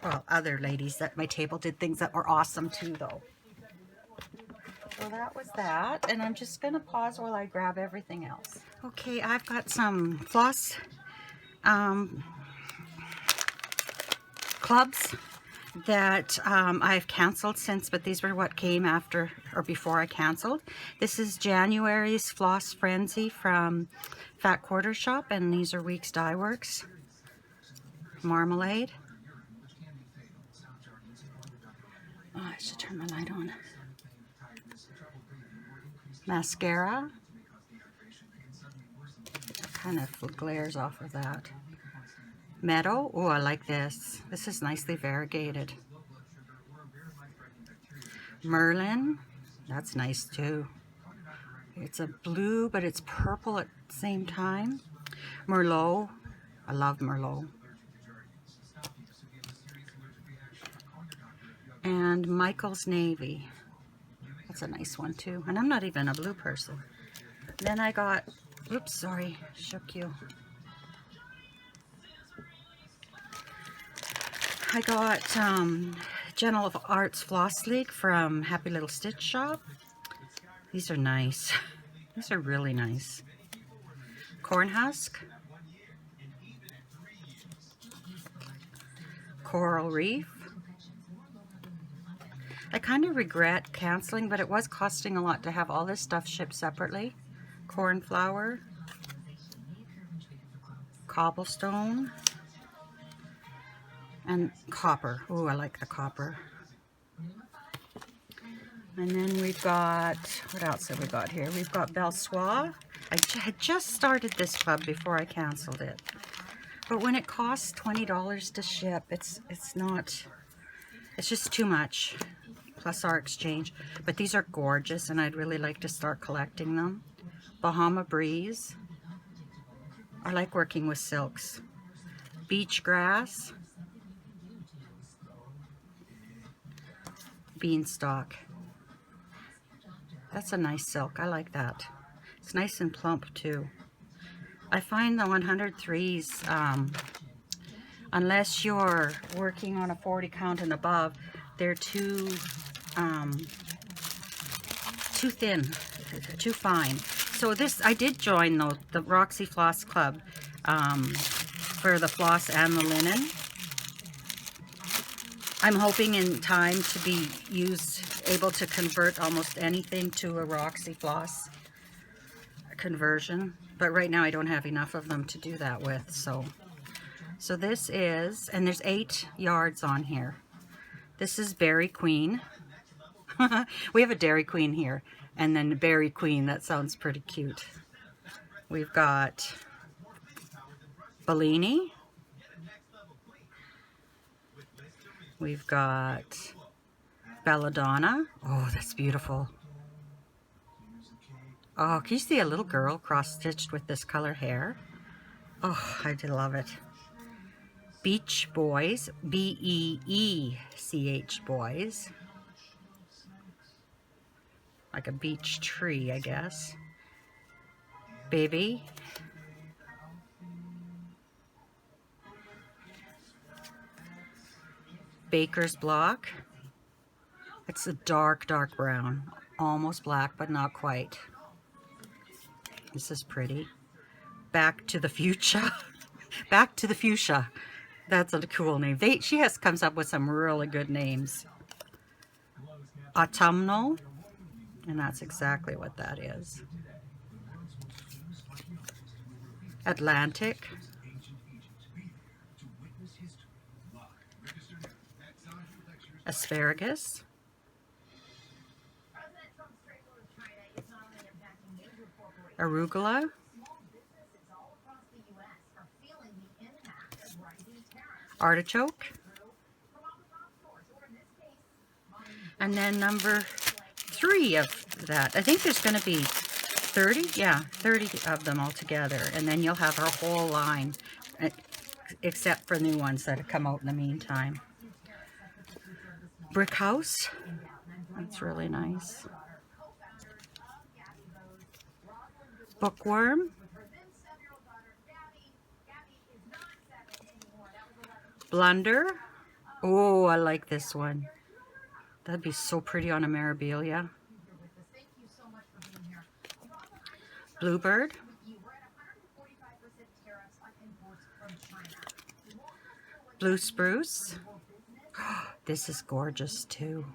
Speaker 2: Well, other ladies at my table did things that were awesome too, though. So that was that, and I'm just going to pause while I grab everything else. Okay, I've got some floss clubs that I've canceled since, but these were what came after or before I canceled. This is January's Floss Frenzy from Fat Quarter Shop, and these are Weeks Dye Works. Marmalade. Oh, I should turn my light on. Mascara. Kind of glares off of that. Meadow. Oh, I like this. This is nicely variegated. Merlin. That's nice too. It's a blue, but it's purple at the same time. Merlot. I love Merlot. And Michael's Navy. That's a nice one too. And I'm not even a blue person. Then I got, oops, sorry, shook you. I got Gentle of Arts Floss League from Happy Little Stitch Shop. These are nice. These are really nice. Corn husk. Coral reef. I kind of regret canceling, but it was costing a lot to have all this stuff shipped separately. Cornflower. Cobblestone. And copper. Oh, I like the copper. And then we've got, what else have we got here? We've got Belsois. I had just started this club before I canceled it. But when it costs $20 to ship, it's just too much. Plus our exchange. But these are gorgeous, and I'd really like to start collecting them. Bahama Breeze. I like working with silks. Beach grass. Beanstalk. That's a nice silk. I like that. It's nice and plump too. I find the 103s, unless you're working on a 40 count and above, they're too thin, too fine. So this, I did join though, the Roxy Floss Club for the floss and the linen. I'm hoping in time to be able to convert almost anything to a Roxy Floss conversion. But right now I don't have enough of them to do that with. So this is, and there's 8 yards on here. This is Berry Queen. We have a Dairy Queen here. And then Berry Queen, that sounds pretty cute. We've got Bellini. We've got Belladonna. Oh, that's beautiful. Oh, can you see a little girl cross-stitched with this color hair? Oh, I do love it. Beach Boys. B-E-E-C-H Boys. Like a beach tree, I guess. Baby. Baker's Block. It's a dark, dark brown. Almost black, but not quite. This is pretty. Back to the Fuchsia. Back to the Fuchsia. That's a cool name. She comes up with some really good names. Autumnal. And that's exactly what that is. Atlantic. Asparagus. Arugula. Artichoke. And then number 3 of that. I think there's going to be 30. Yeah, 30 of them all together. And then you'll have our whole line, except for new ones that have come out in the meantime. Brick House. That's really nice. Bookworm. Blunder. Oh, I like this one. That'd be so pretty on a Mirabilia. Bluebird. Blue Spruce. This is gorgeous too.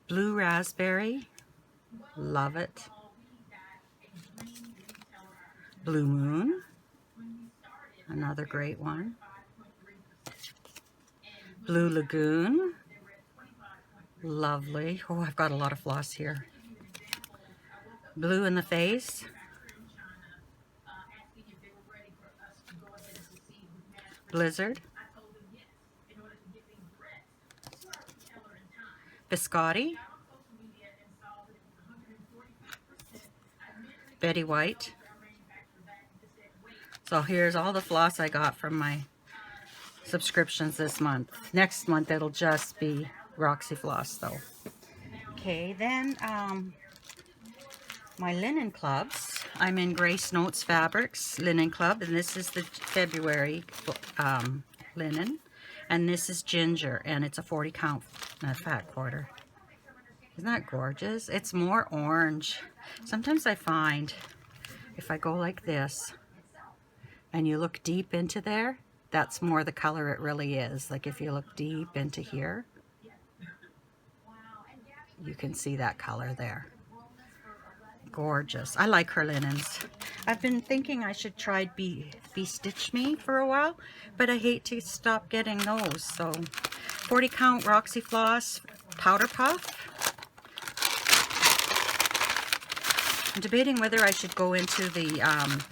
Speaker 2: Blue Raspberry. Love it. Blue Moon. Another great one. Blue Lagoon. Lovely. Oh, I've got a lot of floss here. Blue in the Face. Blizzard. Biscotti. Betty White. So here's all the floss I got from my subscriptions this month. Next month it'll just be Roxy Floss though. Okay, then my linen clubs. I'm in Grace Notes Fabrics Linen Club, and this is the February linen. And this is Ginger, and it's a 40 count fat quarter. Isn't that gorgeous? It's more orange. Sometimes I find if I go like this and you look deep into there, that's more the color it really is. Like if you look deep into here, you can see that color there. Gorgeous. I like her linens. I've been thinking I should try Be Stitch Me for a while, but I hate to stop getting those. So 40 count Roxy Floss powder puff. I'm debating whether I should go into the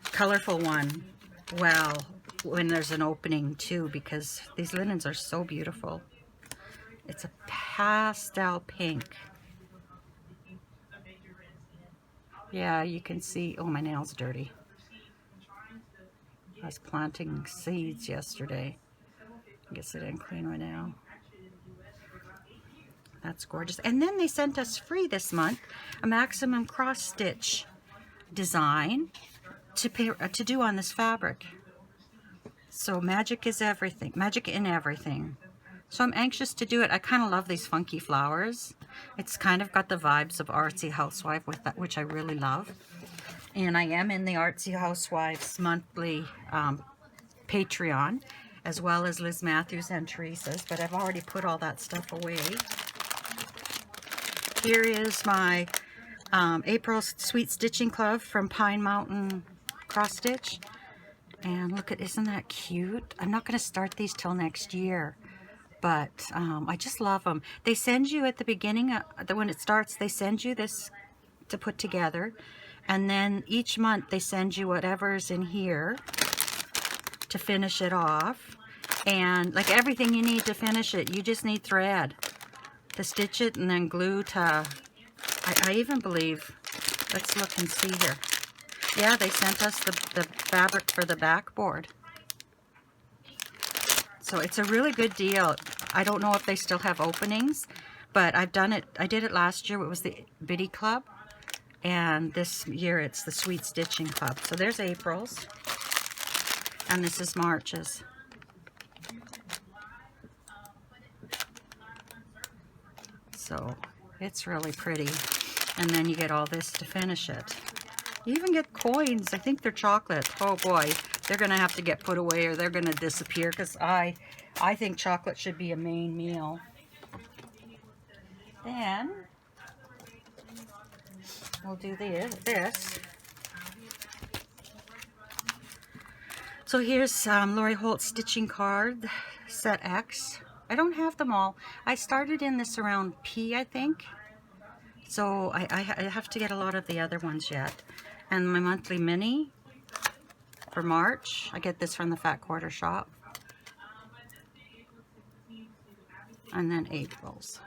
Speaker 2: colorful one, well, when there's an opening too, because these linens are so beautiful. It's a pastel pink. Yeah, you can see, oh, my nail's dirty. I was planting seeds yesterday. I guess I didn't clean right now. That's gorgeous. And then they sent us free this month a maximum cross stitch design to do on this fabric. So magic is everything. Magic in everything. So I'm anxious to do it. I kind of love these funky flowers. It's kind of got the vibes of Artsy Housewife with that, which I really love. And I am in the Artsy Housewives monthly Patreon, as well as Liz Matthews and Teresa's, but I've already put all that stuff away. Here is my April Sweet Stitching Club from Pine Mountain Cross Stitch. And look at, isn't that cute? I'm not going to start these till next year, but I just love them. They send you at the beginning, when it starts, they send you this to put together. And then each month they send you whatever's in here to finish it off. And like everything you need to finish it, you just need thread to stitch it and then glue to, I even believe, let's look and see here. Yeah, they sent us the fabric for the backboard. So it's a really good deal. I don't know if they still have openings, but I've done it. I did it last year. It was the Biddy Club. And this year it's the Sweet Stitching Club. So there's April's. And this is March's. So it's really pretty. And then you get all this to finish it. You even get coins. I think they're chocolate. Oh boy, they're going to have to get put away or they're going to disappear, because I think chocolate should be a main meal. Then we'll do this. So here's Lori Holt Stitching Card, Set X. I don't have them all. I started in this around P, I think. So I have to get a lot of the other ones yet. And my monthly mini for March, I get this from the Fat Quarter Shop. And then April's.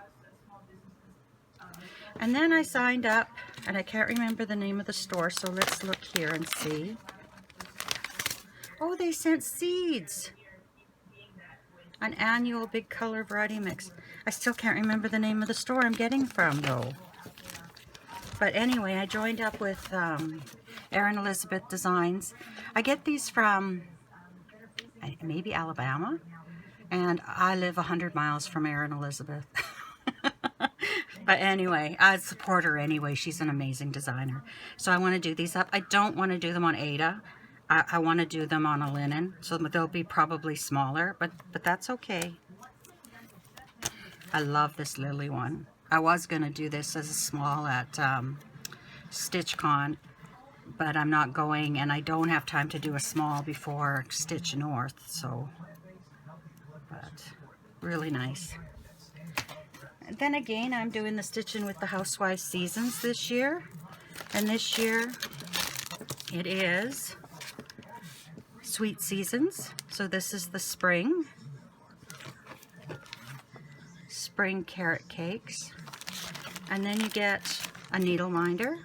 Speaker 2: And then I signed up, and I can't remember the name of the store, so let's look here and see. Oh, they sent seeds. An annual big color variety mix. I still can't remember the name of the store I'm getting from, though. But anyway, I joined up with Erin Elizabeth Designs. I get these from maybe Alabama, and I live 100 miles from Erin Elizabeth. But anyway, I support her anyway. She's an amazing designer. So I want to do these up. I don't want to do them on Aida. I want to do them on a linen, so they'll be probably smaller, but that's okay. I love this Lily one. I was going to do this as a small at StitchCon, but I'm not going, and I don't have time to do a small before Stitch North, so, but really nice. And then again, I'm doing the Stitching with the Housewives Seasons this year, and this year it is Sweet Seasons. So this is the spring carrot cakes, and then you get a needle minder,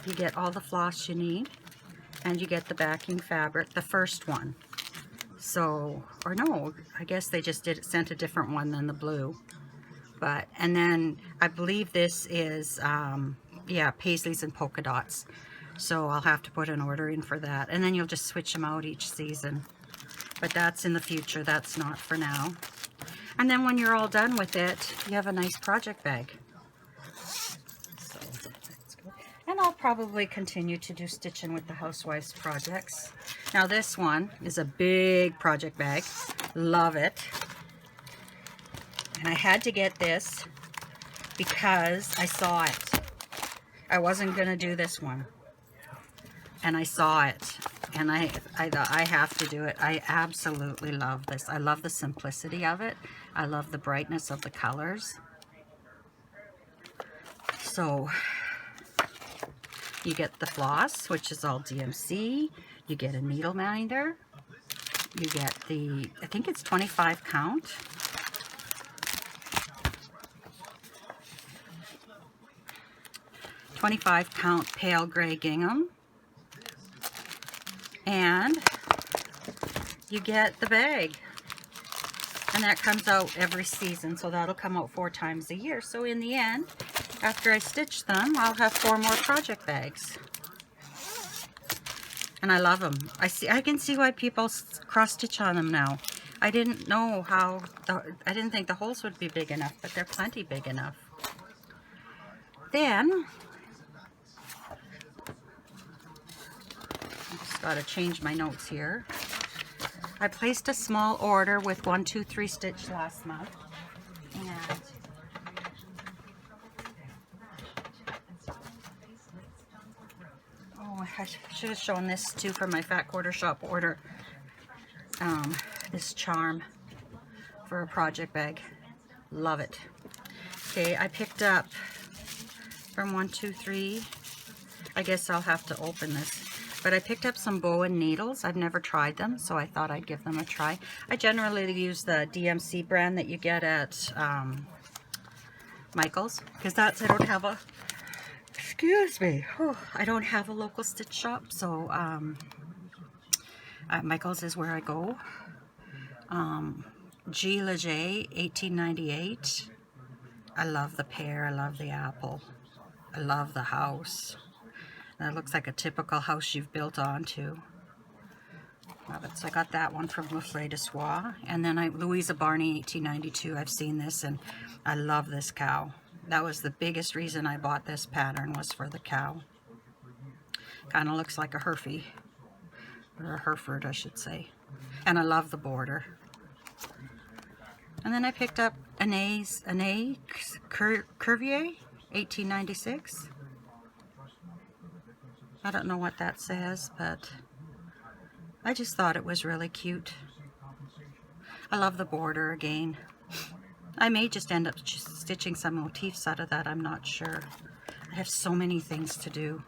Speaker 2: you get all the floss you need, and you get the backing fabric, the first one. So, or no, I guess they just sent a different one than the blue. But, and then I believe this is yeah, paisleys and polka dots. So I'll have to put an order in for that. And then you'll just switch them out each season. but that's in the future. That's not for now. And then when you're all done with it, you have a nice project bag. So that's good. And I'll probably continue to do stitching with the Housewives projects. Now this one is a big project bag. Love it. And I had to get this because I saw it. I wasn't going to do this one. And I saw it. And I thought, I have to do it. I absolutely love this. I love the simplicity of it. I love the brightness of the colors. So you get the floss, which is all DMC. You get a needle minder. You get the, I think it's 25 count. .25 count pale gray gingham. And you get the bag. And that comes out every season, so that'll come out 4 times a year. So in the end, after I stitch them, I'll have 4 more project bags. And I love them. I can see why people cross stitch on them now. I didn't know how, I didn't think the holes would be big enough, but they're plenty big enough. Then, I just gotta change my notes here. I placed a small order with 1, 2, 3 stitch last month. And oh, I should have shown this too for my Fat Quarter Shop order. This charm for a project bag. Love it. Okay, I picked up from 1, 2, 3. I guess I'll have to open this. But I picked up some Bowen needles. I've never tried them, so I thought I'd give them a try. I generally use the DMC brand that you get at Michael's, because that's, I don't have a, excuse me, I don't have a local stitch shop, so Michael's is where I go. G. Leger, 1898. I love the pear, I love the apple, I love the house. That looks like a typical house you've built onto. Love it. So I got that one from Buffet de Soie. And then Louisa Barney, 1892. I've seen this and I love this cow. That was the biggest reason I bought this pattern, was for the cow. Kind of looks like a Herefy. Or a Hereford, I should say. And I love the border. And then I picked up Anne Curvier, 1896. I don't know what that says, but I just thought it was really cute. I love the border again. I may just end up stitching some motifs out of that, I'm not sure. I have so many things to do.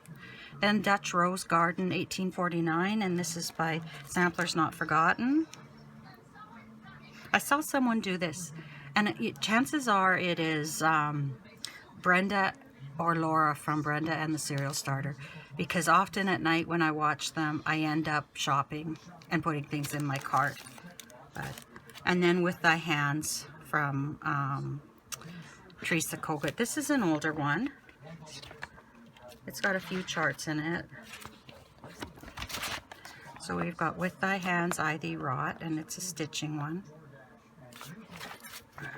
Speaker 2: Then Dutch Rose Garden, 1849, and this is by Samplers Not Forgotten. I saw someone do this, and chances are it is Brenda or Laura from Brenda and the Serial Starter, because often at night when I watch them, I end up shopping and putting things in my cart. And then With Thy Hands from Teresa Kogut. This is an older one. It's got a few charts in it. So we've got With Thy Hands, I Thee Wrought, and it's a stitching one.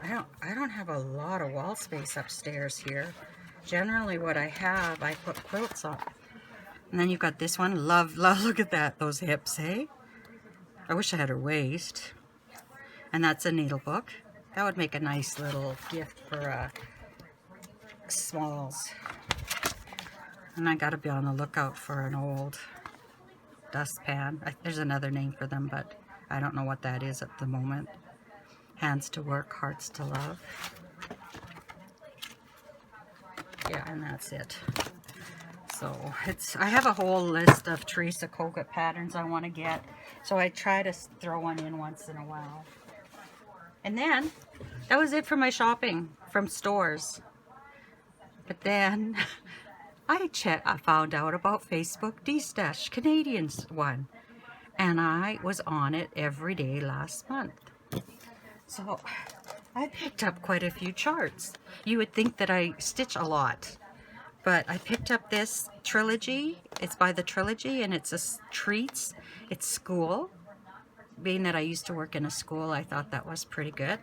Speaker 2: I don't have a lot of wall space upstairs here. Generally what I have, I put quilts on. And then you've got this one. Love, look at that, those hips, hey? I wish I had her waist. And that's a needle book. That would make a nice little gift for smalls. And I gotta be on the lookout for an old dustpan. There's another name for them, but I don't know what that is at the moment. Hands to Work, Hearts to Love. Yeah, and that's it. So I have a whole list of Teresa Kogut patterns I want to get. So I try to throw one in once in a while. And then that was it for my shopping from stores. But then I found out about Facebook D-Stash, Canadians one. And I was on it every day last month. So I picked up quite a few charts. You would think that I stitch a lot. But I picked up this trilogy. It's by the Trilogy, and it's a treats. It's school. being that I used to work in a school, I thought that was pretty good.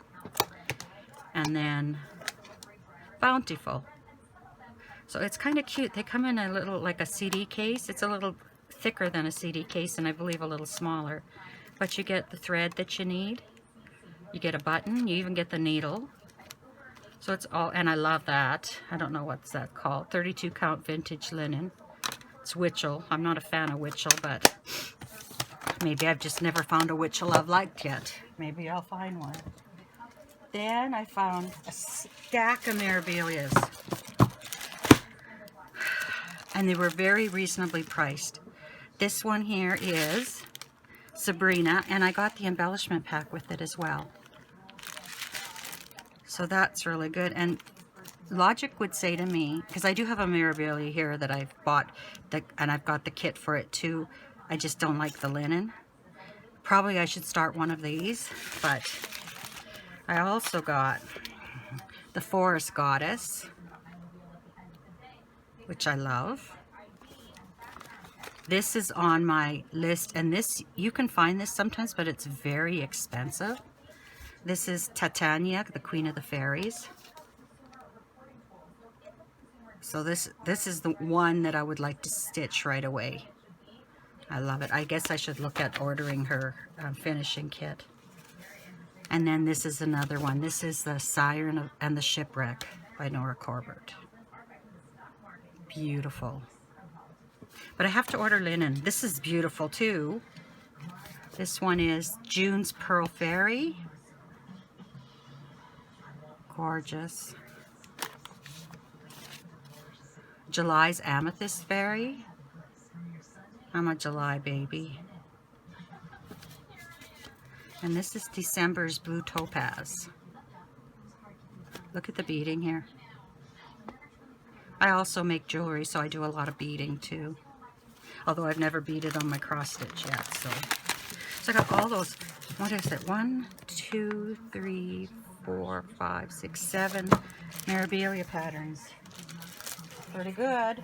Speaker 2: And then Bountiful. So it's kind of cute. They come in a little, like a CD case. It's a little thicker than a CD case, and I believe a little smaller. But you get the thread that you need. You get a button. You even get the needle. So it's all, and I love that. I don't know what's that called. 32 count vintage linen. It's Witchell. I'm not a fan of Witchell, but maybe I've just never found a Witchell I've liked yet. Maybe I'll find one. Then I found a stack of Mirabilias. And they were very reasonably priced. This one here is Sabrina, and I got the embellishment pack with it as well. So that's really good. And logic would say to me, because I do have a Mirabilia here that I've bought, and I've got the kit for it too. I just don't like the linen. Probably I should start one of these, but I also got the Forest Goddess, which I love. This is on my list, and this, you can find this sometimes, but it's very expensive. This is Titania, the Queen of the Fairies. So this is the one that I would like to stitch right away. I love it. I guess I should look at ordering her finishing kit. And then this is another one. This is the Siren and the Shipwreck by Nora Corbett. Beautiful. But I have to order linen. This is beautiful too. This one is June's Pearl Fairy. Gorgeous. July's Amethyst Fairy. I'm a July baby. And this is December's Blue Topaz. Look at the beading here. I also make jewelry, so I do a lot of beading too. Although I've never beaded on my cross stitch yet, so I got all those. What is it? 1, 2, 3, 4, 5, 6, 7 Mirabilia patterns. Pretty good.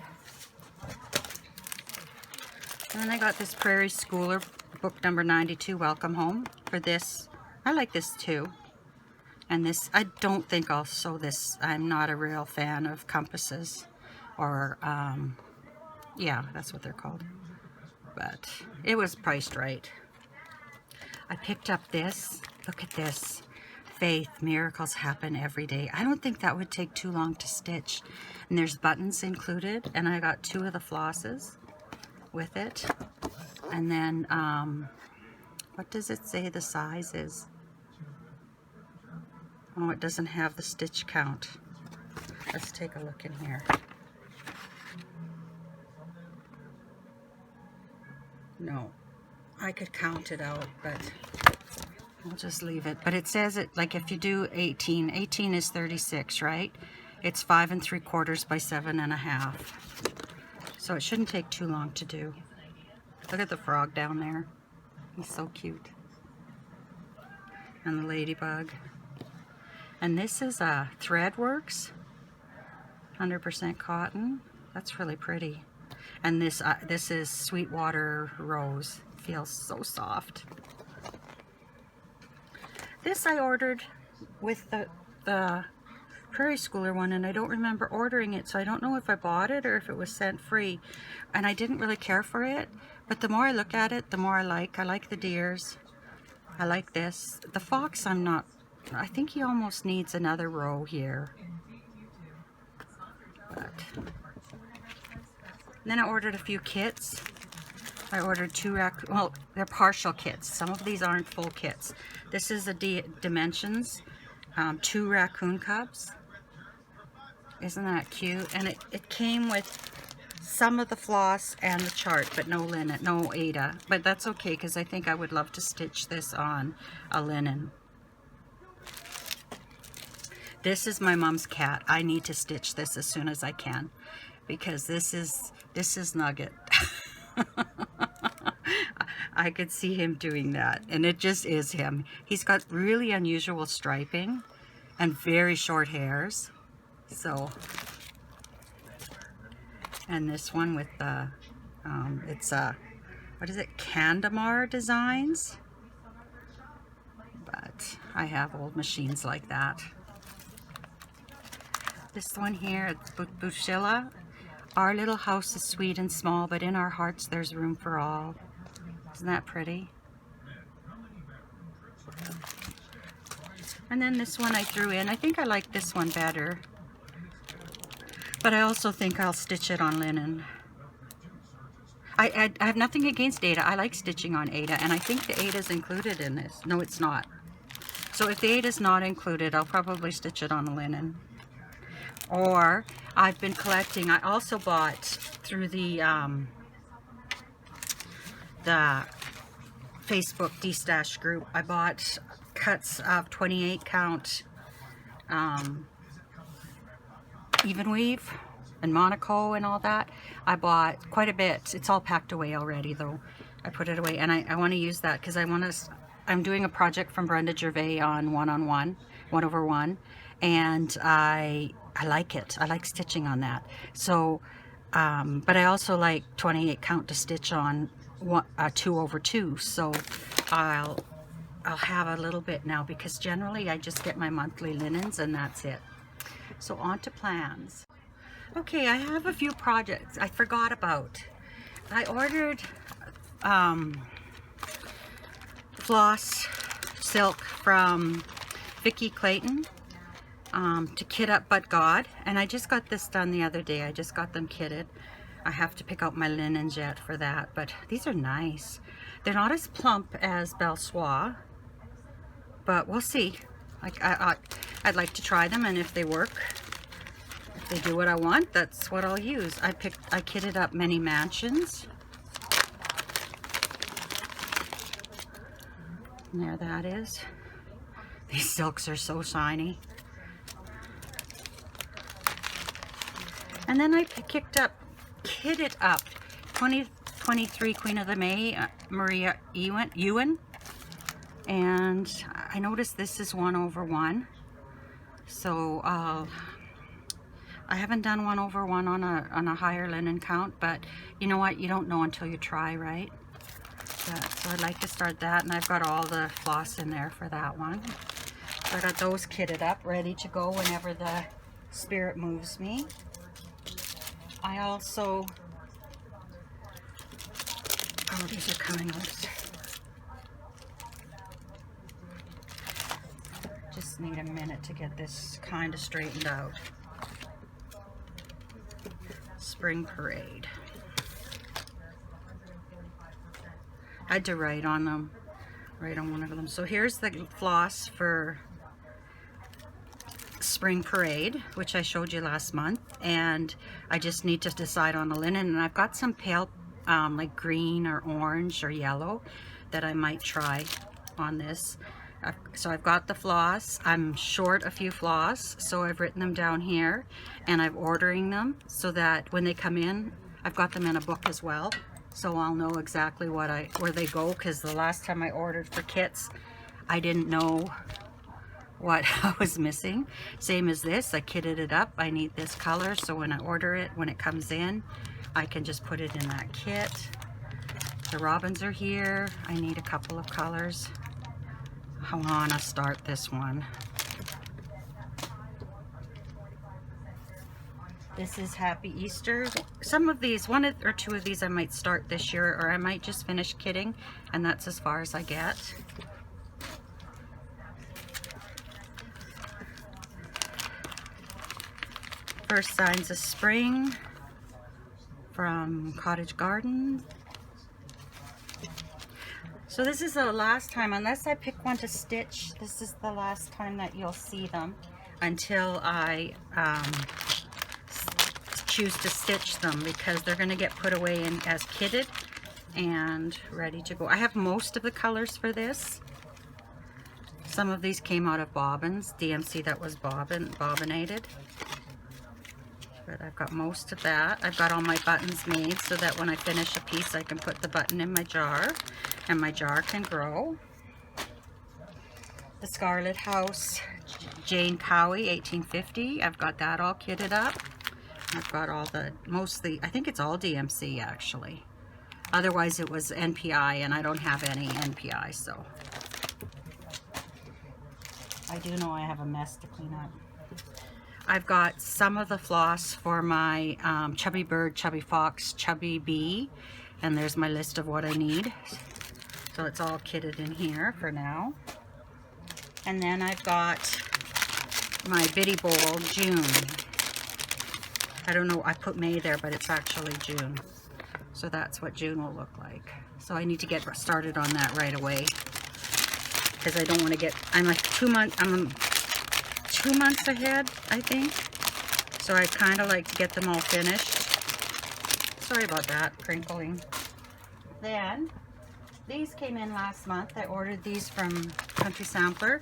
Speaker 2: And then I got this Prairie Schooler book number 92, Welcome Home. For this, I like this too. And this, I don't think I'll sew this. I'm not a real fan of compasses, or yeah, that's what they're called. But it was priced right. I picked up this. Look at this. Faith, miracles happen every day. I don't think that would take too long to stitch. And there's buttons included, and I got 2 of the flosses with it. And then, what does it say the size is? Oh, it doesn't have the stitch count. Let's take a look in here. No, I could count it out, but I'll just leave it. But it says it, like if you do 18 is 36, right? It's 5 3/4 by 7 1/2. So it shouldn't take too long to do. Look at the frog down there. He's so cute. And the ladybug. And this is Threadworks, 100% cotton. That's really pretty. And this is Sweetwater Rose. Feels so soft. This I ordered with the Prairie Schooler one, and I don't remember ordering it, so I don't know if I bought it or if it was sent free. And I didn't really care for it, but the more I look at it, the more I like. I like the deers. I like this. The fox, I'm not. I think he almost needs another row here. But then I ordered a few kits. I ordered 2 well, they're partial kits. Some of these aren't full kits. This is the Dimensions, 2 raccoon cubs. Isn't that cute? And it came with some of the floss and the chart, but no linen, no Ada. But that's okay, because I think I would love to stitch this on a linen. This is my mom's cat. I need to stitch this as soon as I can, because this is Nugget. I could see him doing that, and it just is him. He's got really unusual striping and very short hairs. So, and this one with the, it's what is it, Candamar Designs. I have old machines like that. This one here, Bushilla. Our little house is sweet and small, but in our hearts there's room for all. Isn't that pretty? And then this one I threw in. I think I like this one better. But I also think I'll stitch it on linen. I have nothing against Aida. I like stitching on Aida, and I think the Aida is included in this. No, it's not. So if the Aida is not included, I'll probably stitch it on linen. Or I've been collecting. I also bought through the Facebook D-Stash group. I bought cuts of 28 count even weave and Monaco and all that. I bought quite a bit. It's all packed away already though. I put it away, and I want to use that because I'm doing a project from Brenda Gervais on 1/1, and I like it. I like stitching on that. So but I also like 28 count to stitch on 2/2. So I'll have a little bit now, because generally I just get my monthly linens and that's it. So on to plans. Okay, I have a few projects I forgot about. I ordered floss silk from Vicki Clayton to kit up But God, and I just got this done the other day. I just got them kitted. I have to pick out my linens yet for that, but these are nice. They're not as plump as Belle Soie, but we'll see. I'd like to try them, and if they work, if they do what I want, that's what I'll use. I kitted up many mansions. And there that is. These silks are so shiny. And then I kitted up 2023 Queen of the May, Maria Ewan. And I noticed this is 1/1. So I haven't done 1/1 on a higher linen count, but you know what? You don't know until you try, right? So I'd like to start that, and I've got all the floss in there for that one. So I got those kitted up, ready to go whenever the spirit moves me. I also, oh, these are coming loose. Just need a minute to get this kind of straightened out. Spring Parade. I had to write on them, write on one of them. So here's the floss for Spring Parade, which I showed you last month, and I just need to decide on the linen, and I've got some pale like green or orange or yellow that I might try on this. So I've got the floss. I'm short a few floss, so I've written them down here, and I'm ordering them so that when they come in, I've got them in a book as well, so I'll know exactly where they go, because the last time I ordered for kits, I didn't know what I was missing. Same as this, I kitted it up. I need this color, so when I order it, when it comes in, I can just put it in that kit. The robins are here. I need a couple of colors. I want to start this one. This is Happy Easter. Some of these, one or two of these I might start this year, or I might just finish kitting, and that's as far as I get. First Signs of Spring from Cottage Garden. So this is the last time, unless I pick one to stitch, this is the last time that you'll see them until I choose to stitch them, because they're going to get put away in as kitted and ready to go. I have most of the colors for this. Some of these came out of bobbins, DMC that was bobbinated. But I've got most of that. I've got all my buttons made so that when I finish a piece, I can put the button in my jar, and my jar can grow. The Scarlet House, Jane Cowie, 1850. I've got that all kitted up. I've got all the, mostly, I think it's all DMC actually. Otherwise it was NPI, and I don't have any NPI, so. I do know I have a mess to clean up. I've got some of the floss for my Chubby Bird, Chubby Fox, Chubby Bee, and there's my list of what I need. So it's all kitted in here for now. And then I've got my Bitty Bowl June. I don't know, I put May there, but it's actually June. So that's what June will look like. So I need to get started on that right away, because I don't want to get, I'm 2 months ahead, I think. So I kind of like to get them all finished. Sorry about that, crinkling. Then, these came in last month. I ordered these from Country Sampler,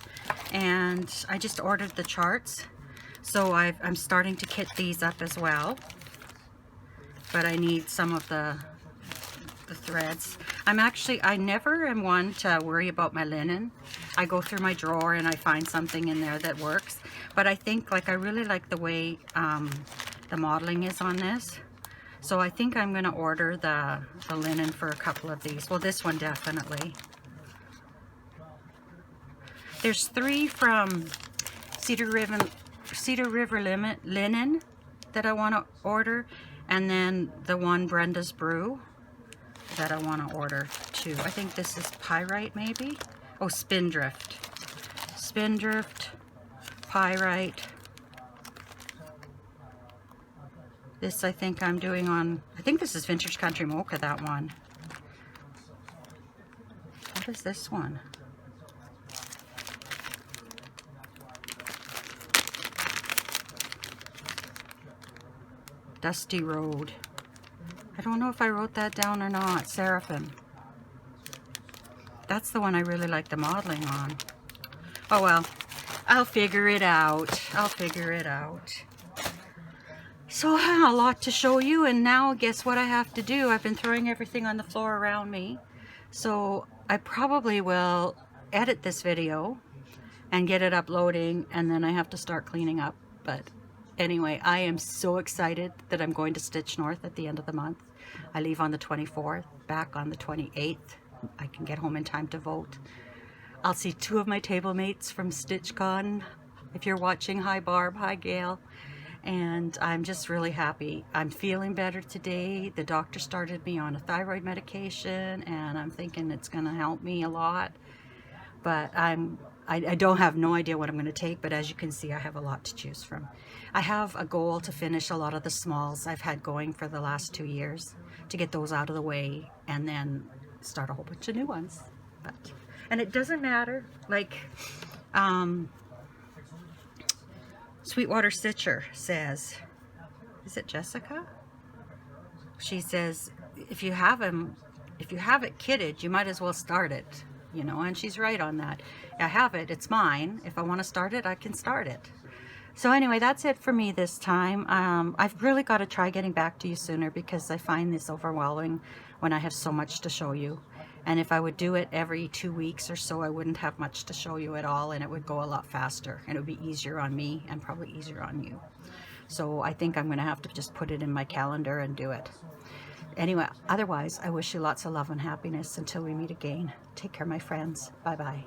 Speaker 2: and I just ordered the charts. So I'm starting to kit these up as well. But I need some of the threads. I never am one to worry about my linen. I go through my drawer and I find something in there that works. But I think, like, I really like the way the modeling is on this. So I think I'm going to order the linen for a couple of these. Well, this one definitely. There's 3 from Cedar River Linen that I want to order. And then the one Brenda's Brew that I want to order too. I think this is Pyrite maybe? Oh, Spindrift. Spindrift, Pyrite. This I think I'm doing on, I think this is Vintage Country Mocha, that one. What is this one? Dusty Road. I don't know if I wrote that down or not. Seraphim. That's the one I really like the modeling on. Oh well, I'll figure it out. I'll figure it out. So I have a lot to show you, and now guess what I have to do? I've been throwing everything on the floor around me. So I probably will edit this video and get it uploading, and then I have to start cleaning up. But anyway, I am so excited that I'm going to Stitch North at the end of the month. I leave on the 24th, back on the 28th. I can get home in time to vote. I'll see 2 of my table mates from StitchCon. If you're watching, hi Barb, hi Gail. And I'm just really happy. I'm feeling better today. The doctor started me on a thyroid medication, and I'm thinking it's going to help me a lot. But I don't have no idea what I'm going to take, but as you can see, I have a lot to choose from. I have a goal to finish a lot of the smalls I've had going for the last 2 years, to get those out of the way and then start a whole bunch of new ones. And it doesn't matter, like Sweetwater Stitcher says, is it Jessica? She says, if you have it kitted, you might as well start it, you know, and she's right on that. I have it, it's mine. If I want to start it, I can start it. So anyway, that's it for me this time. I've really got to try getting back to you sooner, because I find this overwhelming when I have so much to show you. And if I would do it every 2 weeks or so, I wouldn't have much to show you at all, and it would go a lot faster, and it would be easier on me and probably easier on you. So I think I'm going to have to just put it in my calendar and do it. Anyway, otherwise, I wish you lots of love and happiness until we meet again. Take care, my friends. Bye-bye.